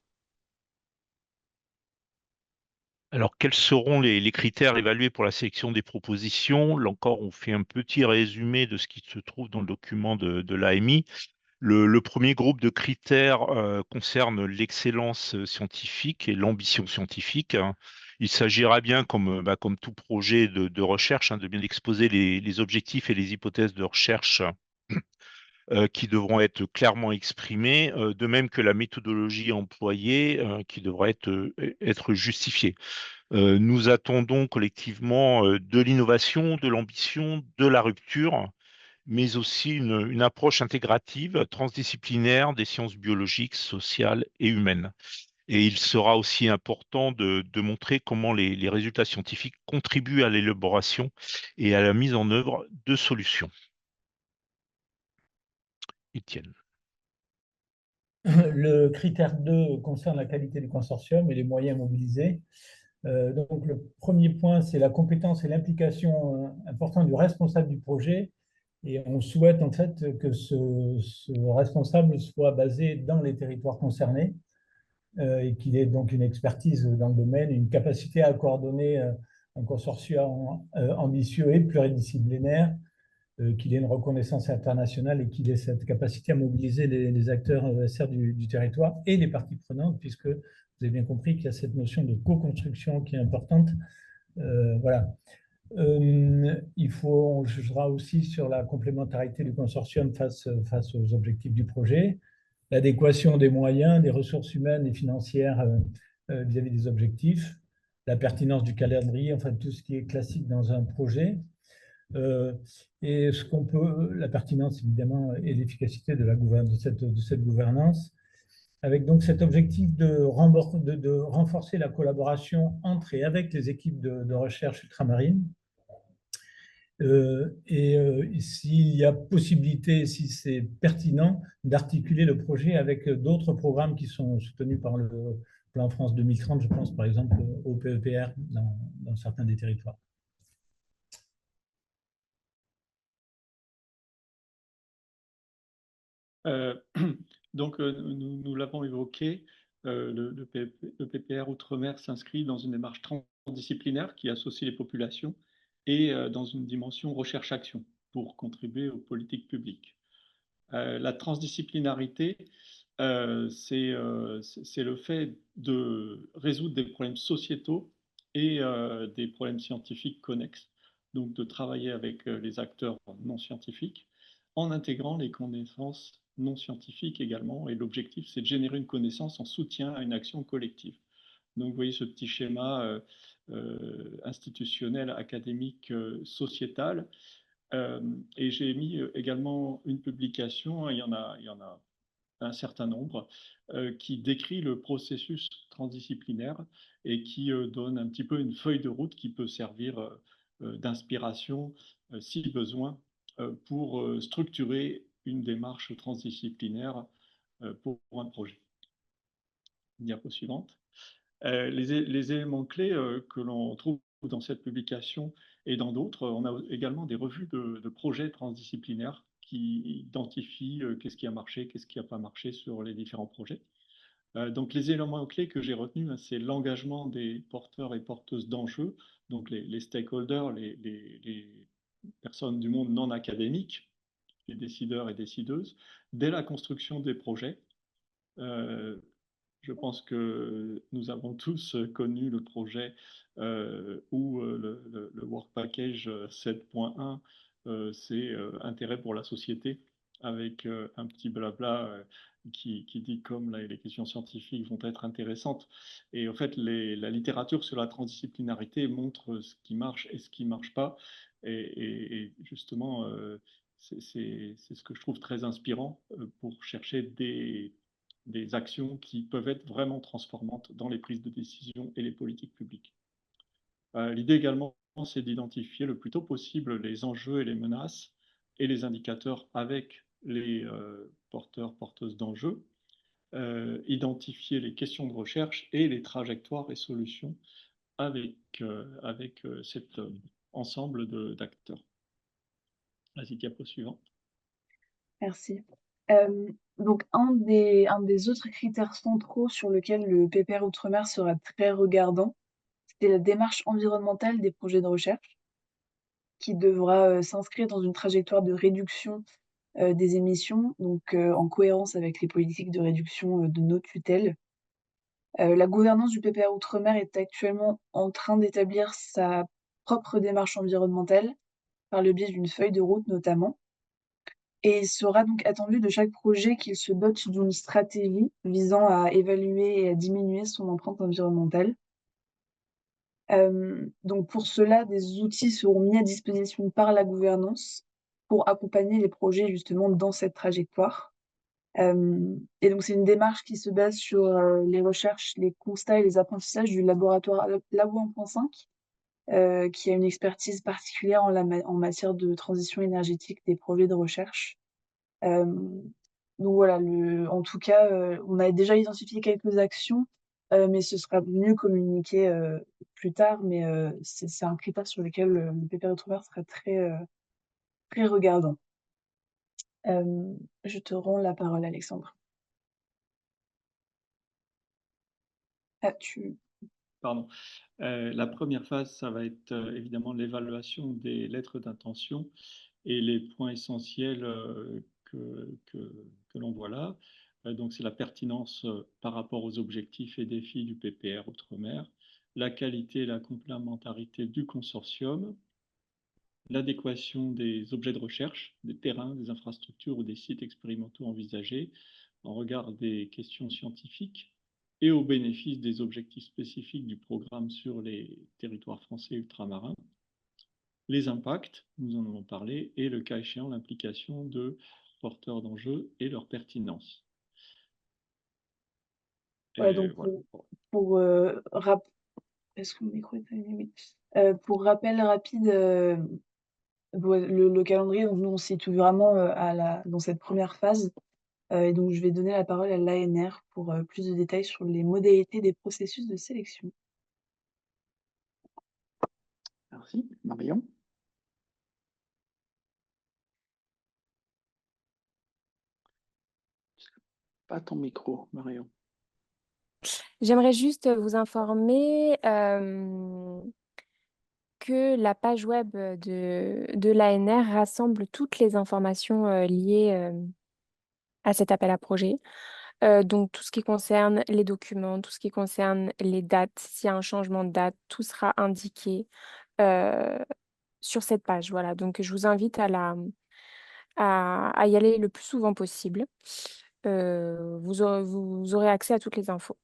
Alors, quels seront les critères évalués pour la sélection des propositions? Là encore, on fait un petit résumé de ce qui se trouve dans le document de l'AMI. Le premier groupe de critères concerne l'excellence scientifique et l'ambition scientifique, hein. Il s'agira bien, comme tout projet de recherche, hein, de bien exposer les objectifs et les hypothèses de recherche qui devront être clairement exprimés, de même que la méthodologie employée qui devra être justifiée. Nous attendons collectivement de l'innovation, de l'ambition, de la rupture, mais aussi une approche intégrative, transdisciplinaire des sciences biologiques, sociales et humaines. Et il sera aussi important de montrer comment les résultats scientifiques contribuent à l'élaboration et à la mise en œuvre de solutions. Étienne. Le critère 2 concerne la qualité du consortium et les moyens mobilisés. Donc, le premier point, c'est la compétence et l'implication importante du responsable du projet. Et on souhaite en fait que ce responsable soit basé dans les territoires concernés et qu'il ait donc une expertise dans le domaine, une capacité à coordonner un consortium ambitieux et pluridisciplinaire, qu'il ait une reconnaissance internationale et qu'il ait cette capacité à mobiliser les acteurs ESR du territoire et les parties prenantes, puisque vous avez bien compris qu'il y a cette notion de co-construction qui est importante. Voilà. On jugera aussi sur la complémentarité du consortium face aux objectifs du projet, l'adéquation des moyens, des ressources humaines et financières vis-à-vis des objectifs, la pertinence du calendrier, enfin tout ce qui est classique dans un projet. Et la pertinence évidemment et l'efficacité de cette gouvernance, avec donc cet objectif de renforcer la collaboration entre et avec les équipes de recherche ultramarines. S'il y a possibilité, si c'est pertinent, d'articuler le projet avec d'autres programmes qui sont soutenus par le plan France 2030, je pense par exemple au PEPR dans certains des territoires. Donc, nous l'avons évoqué, le PPR Outre-mer s'inscrit dans une démarche transdisciplinaire qui associe les populations et dans une dimension recherche-action pour contribuer aux politiques publiques. La transdisciplinarité c'est le fait de résoudre des problèmes sociétaux et des problèmes scientifiques connexes. Donc de travailler avec les acteurs non scientifiques en intégrant les connaissances non scientifiques également. Et l'objectif, c'est de générer une connaissance en soutien à une action collective. Donc vous voyez ce petit schéma institutionnel, académique, sociétal. Et j'ai mis également une publication, il y en a un certain nombre, qui décrit le processus transdisciplinaire et qui donne un petit peu une feuille de route qui peut servir d'inspiration, si besoin, pour structurer une démarche transdisciplinaire pour un projet. Diapo suivante. Les éléments clés que l'on trouve dans cette publication et dans d'autres, on a également des revues de projets transdisciplinaires qui identifient qu'est-ce qui a marché, qu'est-ce qui n'a pas marché sur les différents projets. Donc les éléments clés que j'ai retenus, c'est l'engagement des porteurs et porteuses d'enjeux, donc les stakeholders, les personnes du monde non académique, les décideurs et décideuses, dès la construction des projets. Je pense que nous avons tous connu le projet où le Work Package 7.1, c'est intérêt pour la société, avec un petit blabla qui dit comme là, les questions scientifiques vont être intéressantes. Et en fait, la littérature sur la transdisciplinarité montre ce qui marche et ce qui ne marche pas. Et justement, c'est ce que je trouve très inspirant pour chercher des actions qui peuvent être vraiment transformantes dans les prises de décision et les politiques publiques. L'idée également, c'est d'identifier le plus tôt possible les enjeux et les menaces et les indicateurs avec les porteurs, porteuses d'enjeux, identifier les questions de recherche et les trajectoires et solutions avec cet ensemble d'acteurs. Vas-y, diapo suivante. Merci. Donc, un des autres critères centraux sur lequel le PPR Outre-mer sera très regardant, c'est la démarche environnementale des projets de recherche, qui devra s'inscrire dans une trajectoire de réduction des émissions, donc en cohérence avec les politiques de réduction de nos tutelles. La gouvernance du PPR Outre-mer est actuellement en train d'établir sa propre démarche environnementale, par le biais d'une feuille de route notamment. Et il sera donc attendu de chaque projet qu'il se dote d'une stratégie visant à évaluer et à diminuer son empreinte environnementale. Donc pour cela, des outils seront mis à disposition par la gouvernance pour accompagner les projets justement dans cette trajectoire. Et donc c'est une démarche qui se base sur les recherches, les constats et les apprentissages du laboratoire Labo 1.5, qui a une expertise particulière en matière de transition énergétique des projets de recherche. Donc voilà, en tout cas, on a déjà identifié quelques actions, mais ce sera mieux communiqué plus tard. Mais c'est un critère sur lequel le PPR Outre-mer sera très regardant. Je te rends la parole, Alexandre. Pardon. La première phase, ça va être évidemment l'évaluation des lettres d'intention et les points essentiels que l'on voit là. Donc, c'est la pertinence par rapport aux objectifs et défis du PPR Outre-mer, la qualité et la complémentarité du consortium, l'adéquation des objets de recherche, des terrains, des infrastructures ou des sites expérimentaux envisagés en regard des questions scientifiques et au bénéfice des objectifs spécifiques du programme sur les territoires français ultramarins, les impacts, nous en avons parlé, et le cas échéant, l'implication de porteurs d'enjeux et leur pertinence. Ouais, donc pour est-ce que mon micro est allumé? Oui. Pour rappel rapide, le calendrier, donc nous on se situe vraiment dans cette première phase. Et donc je vais donner la parole à l'ANR pour plus de détails sur les modalités des processus de sélection. Merci. Marion? Pas ton micro, Marion. J'aimerais juste vous informer que la page web de l'ANR rassemble toutes les informations liées à cet appel à projet. Donc, tout ce qui concerne les documents, tout ce qui concerne les dates, s'il y a un changement de date, tout sera indiqué euh, sur cette page. Voilà. Donc, je vous invite à y aller le plus souvent possible. Vous aurez accès à toutes les infos.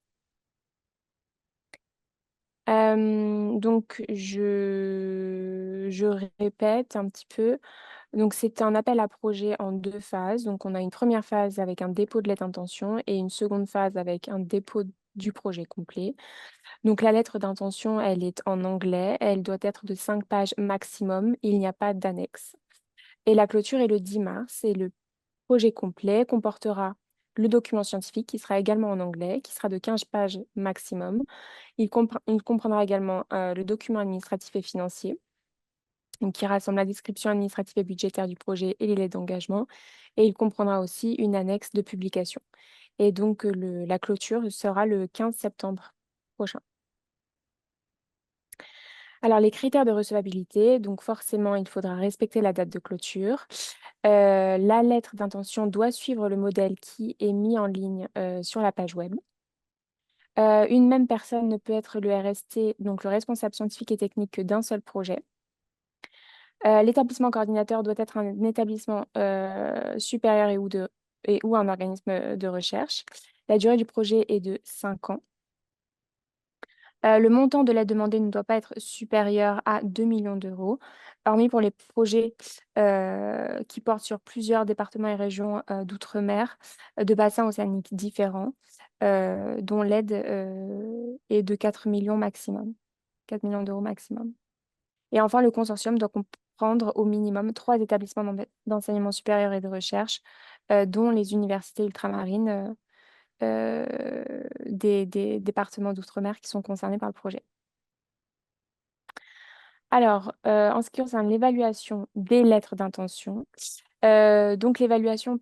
Donc, je répète un petit peu. Donc, c'est un appel à projet en 2 phases. Donc, on a une première phase avec un dépôt de lettre d'intention et une seconde phase avec un dépôt du projet complet. Donc, la lettre d'intention, elle est en anglais. Elle doit être de 5 pages maximum. Il n'y a pas d'annexe. Et la clôture est le 10 mars. Et le projet complet comportera le document scientifique qui sera également en anglais, qui sera de 15 pages maximum. Il comprendra également le document administratif et financier, donc qui rassemble la description administrative et budgétaire du projet et les lettres d'engagement. Et il comprendra aussi une annexe de publication. Et donc, la clôture sera le 15 septembre prochain. Alors, les critères de recevabilité, donc forcément, il faudra respecter la date de clôture. La lettre d'intention doit suivre le modèle qui est mis en ligne sur la page web. Une même personne ne peut être le RST, donc le responsable scientifique et technique, que d'un seul projet. L'établissement coordinateur doit être un établissement supérieur ou un organisme de recherche. La durée du projet est de 5 ans. Le montant de l'aide demandée ne doit pas être supérieur à 2 millions d'euros, hormis pour les projets qui portent sur plusieurs départements et régions d'outre-mer, de bassins océaniques différents, dont l'aide est de 4 millions maximum, 4 millions d'euros maximum. Et enfin, le consortium doit comprendre au minimum 3 établissements d'enseignement supérieur et de recherche, dont les universités ultramarines des départements d'outre-mer qui sont concernés par le projet. Alors, en ce qui concerne l'évaluation des lettres d'intention, donc l'évaluation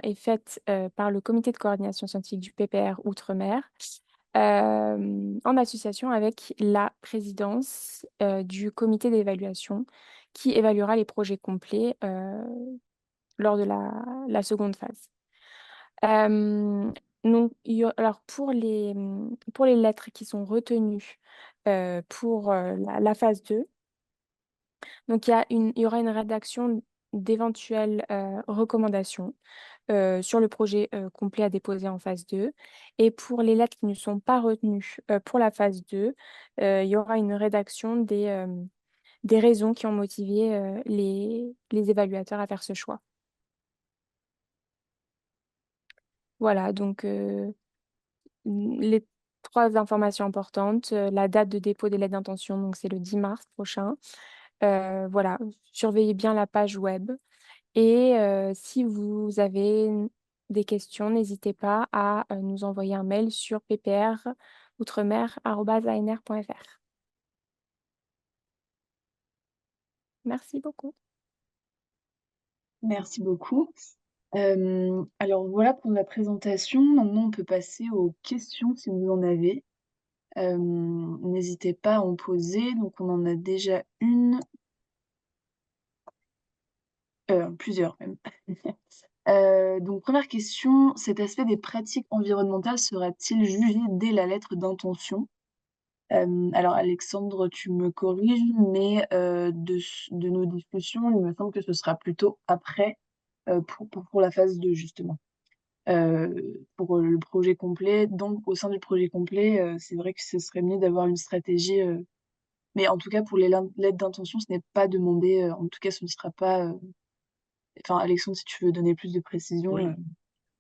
est faite par le comité de coordination scientifique du PPR Outre-mer, en association avec la présidence du comité d'évaluation qui évaluera les projets complets lors de la seconde phase. Donc, alors pour les lettres qui sont retenues pour la phase 2, donc il y aura une rédaction d'éventuelles recommandations sur le projet complet à déposer en phase 2. Et pour les lettres qui ne sont pas retenues pour la phase 2, il y aura une rédaction des raisons qui ont motivé les évaluateurs à faire ce choix. Voilà, donc les 3 informations importantes. La date de dépôt des lettres d'intention, donc c'est le 10 mars prochain. Voilà, surveillez bien la page web. Et si vous avez des questions, n'hésitez pas à nous envoyer un mail sur pproutremer@anr.fr. Merci beaucoup. Merci beaucoup. Alors voilà pour la présentation. Maintenant, on peut passer aux questions si vous en avez. N'hésitez pas à en poser. Donc, on en a déjà une, plusieurs même. Donc, première question, cet aspect des pratiques environnementales sera-t-il jugé dès la lettre d'intention? Alors, Alexandre, tu me corriges, mais de nos discussions, il me semble que ce sera plutôt après, pour la phase 2, justement. Pour le projet complet. Donc, au sein du projet complet, c'est vrai que ce serait mieux d'avoir une stratégie. Mais en tout cas, pour les lettres d'intention, ce n'est pas demandé. En tout cas, ce ne sera pas. Enfin, Alexandre, si tu veux donner plus de précision. Oui,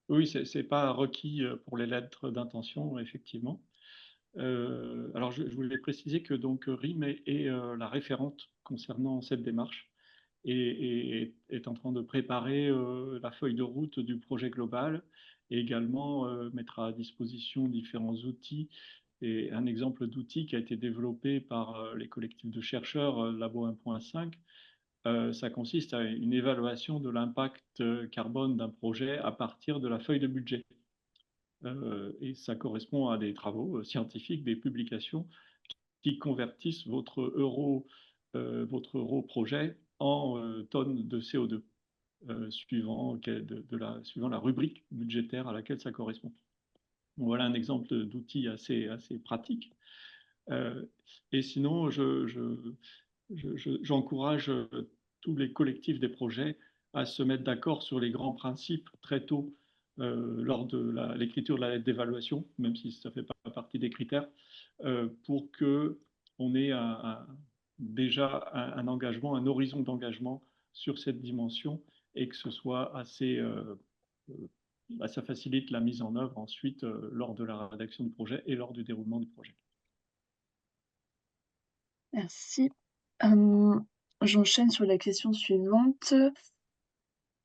oui, c'est pas requis pour les lettres d'intention, effectivement. Alors, je voulais préciser que donc RIM est la référente concernant cette démarche et est en train de préparer la feuille de route du projet global et également mettre à disposition différents outils. Et un exemple d'outil qui a été développé par les collectifs de chercheurs Labo 1.5, ça consiste à une évaluation de l'impact carbone d'un projet à partir de la feuille de budget. Et ça correspond à des travaux scientifiques, des publications qui convertissent votre euro projet en tonnes de CO2. suivant la rubrique budgétaire à laquelle ça correspond. Bon, voilà un exemple d'outil assez pratique. Et sinon, j'encourage tous les collectifs des projets à se mettre d'accord sur les grands principes très tôt lors de l'écriture de la lettre d'évaluation, même si ça ne fait pas partie des critères, pour qu'on ait déjà un engagement, un horizon d'engagement sur cette dimension et que ce soit ça facilite la mise en œuvre ensuite lors de la rédaction du projet et lors du déroulement du projet. Merci. J'enchaîne sur la question suivante.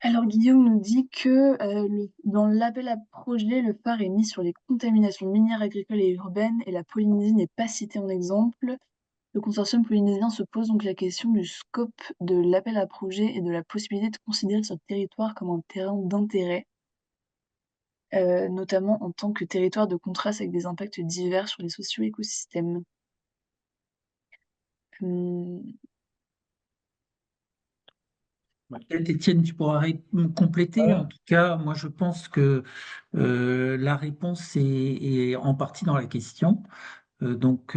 Alors Guillaume nous dit que dans l'appel à projet, le phare est mis sur les contaminations minières, agricoles et urbaines et la Polynésie n'est pas citée en exemple. Le consortium polynésien se pose donc la question du scope de l'appel à projet et de la possibilité de considérer ce territoire comme un terrain d'intérêt, notamment en tant que territoire de contraste avec des impacts divers sur les socio-écosystèmes. Hum, Peut-être, Étienne, tu pourras compléter. En tout cas, moi, je pense que la réponse est en partie dans la question. Donc,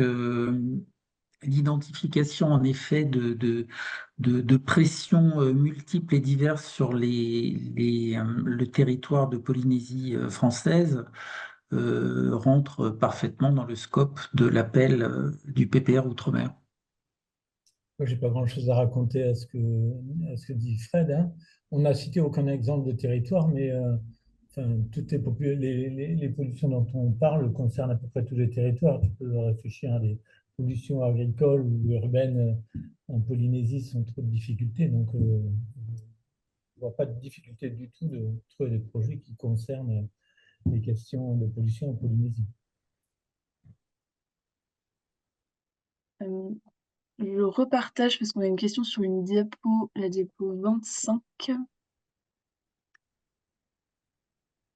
l'identification, en effet, de pressions multiples et diverses sur le territoire de Polynésie française rentre parfaitement dans le scope de l'appel du PPR Outre-mer. Moi, j'ai pas grand-chose à raconter à ce que dit Fred, hein. On n'a cité aucun exemple de territoire, mais enfin, toutes les pollutions dont on parle concernent à peu près tous les territoires. Tu peux réfléchir à des pollutions agricoles ou urbaines en Polynésie sans trop de difficultés. Donc, je ne vois pas de difficulté du tout de trouver des projets qui concernent les questions de pollution en Polynésie. Je repartage parce qu'on a une question sur une diapo, la diapo 25.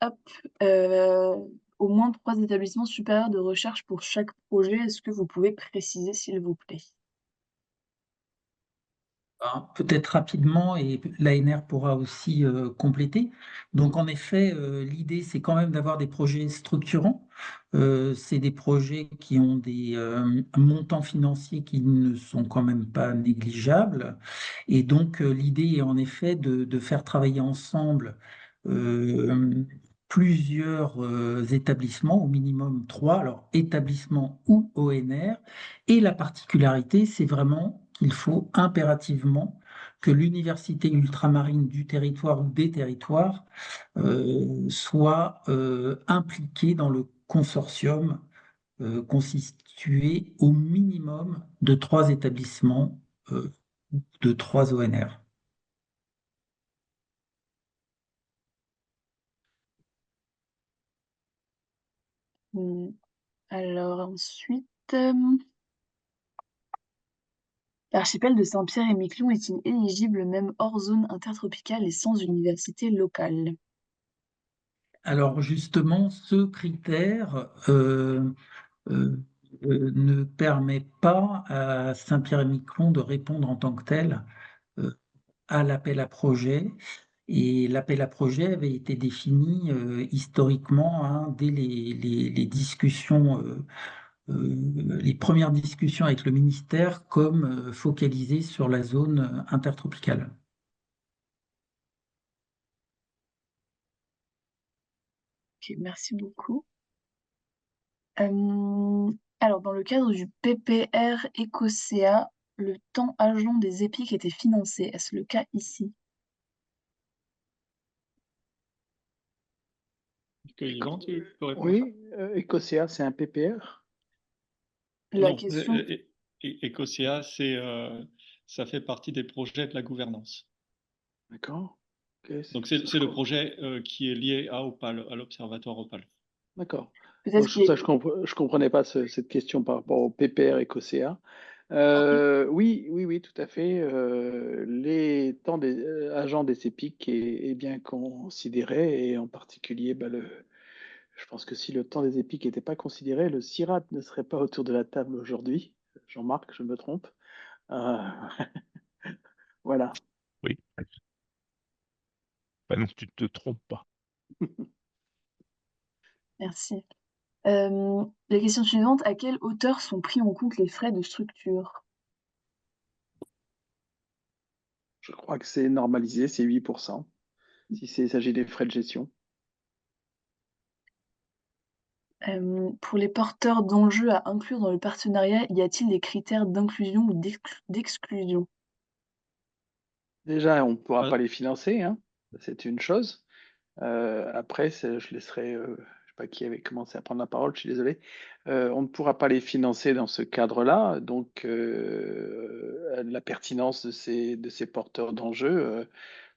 Hop, au moins 3 établissements supérieurs de recherche pour chaque projet. Est-ce que vous pouvez préciser, s'il vous plaît? Peut-être rapidement, et l'ANR pourra aussi compléter. Donc, en effet, l'idée, c'est quand même d'avoir des projets structurants. C'est des projets qui ont des montants financiers qui ne sont quand même pas négligeables. Et donc, l'idée est en effet de faire travailler ensemble plusieurs établissements, au minimum 3, alors établissements ou ONR. Et la particularité, c'est vraiment qu'il faut impérativement que l'université ultramarine du territoire ou des territoires soit impliquée dans le consortium constitué au minimum de 3 établissements, de 3 ONR. Alors ensuite, l'archipel de Saint-Pierre et Miquelon est-il éligible même hors zone intertropicale et sans université locale? Alors justement, ce critère ne permet pas à Saint-Pierre-et-Miquelon de répondre en tant que tel à l'appel à projet. Et l'appel à projet avait été défini historiquement dès les discussions, les premières discussions avec le ministère comme focalisées sur la zone intertropicale. Ok, merci beaucoup. Alors, dans le cadre du PPR Écosséa, le temps agent des EPIC était financé. Est-ce le cas ici? Yvan, tu peux répondre? Oui, Écosséa, c'est un PPR? La Non, question. Ecosia, ça fait partie des projets de la gouvernance. D'accord. Ok, Donc c'est le projet qui est lié à Opal, à l'Observatoire Opal. D'accord. Peut-être Moi, qu'il ça, je ne comprenais pas cette question par rapport au PPR Écosséa. Oui, tout à fait. Les temps des agents des CEPIC est bien considéré et en particulier, je pense que si le temps des EPIC n'était pas considéré, le CIRAD ne serait pas autour de la table aujourd'hui. Jean-Marc, je me trompe. Euh, Voilà. Oui. Bah non, tu ne te trompes pas. Merci. La question suivante, à quelle hauteur sont pris en compte les frais de structure? Je crois que c'est normalisé, c'est 8%, si il s'agit des frais de gestion. Pour les porteurs d'enjeux à inclure dans le partenariat, y a-t-il des critères d'inclusion ou d'exclusion? Déjà, on ne pourra Ah, pas les financer, hein, c'est une chose. Après, je laisserai, je ne sais pas qui avait commencé à prendre la parole, je suis désolé. On ne pourra pas les financer dans ce cadre-là, donc la pertinence de ces porteurs d'enjeux,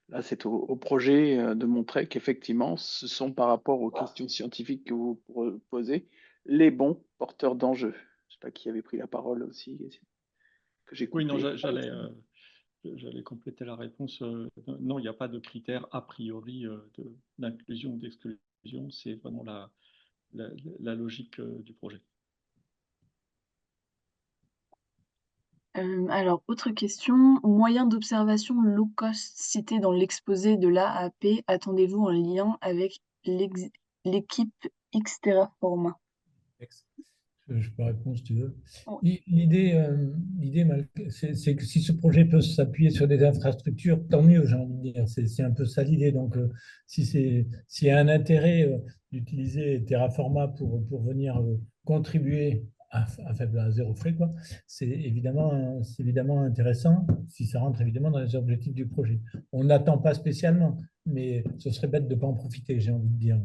là, c'est au projet de montrer qu'effectivement, ce sont par rapport aux questions scientifiques que vous posez, les bons porteurs d'enjeux. Je ne sais pas qui avait pris la parole aussi, que j'ai oui, non, coupé. j'allais compléter la réponse. Non, il n'y a pas de critère a priori d'inclusion ou d'exclusion. C'est vraiment la logique du projet. Alors, autre question, moyen d'observation low cost cité dans l'exposé de l'AAP, attendez-vous un lien avec l'équipe Xterraform? Je peux répondre si tu veux. Oh. L'idée, c'est que si ce projet peut s'appuyer sur des infrastructures, tant mieux, j'ai envie de dire. C'est un peu ça l'idée. Donc, s'il y a un intérêt d'utiliser Terraforma pour venir contribuer à zéro frais, quoi, c'est évidemment intéressant si ça rentre évidemment dans les objectifs du projet. On n'attend pas spécialement, mais ce serait bête de ne pas en profiter, j'ai envie de dire.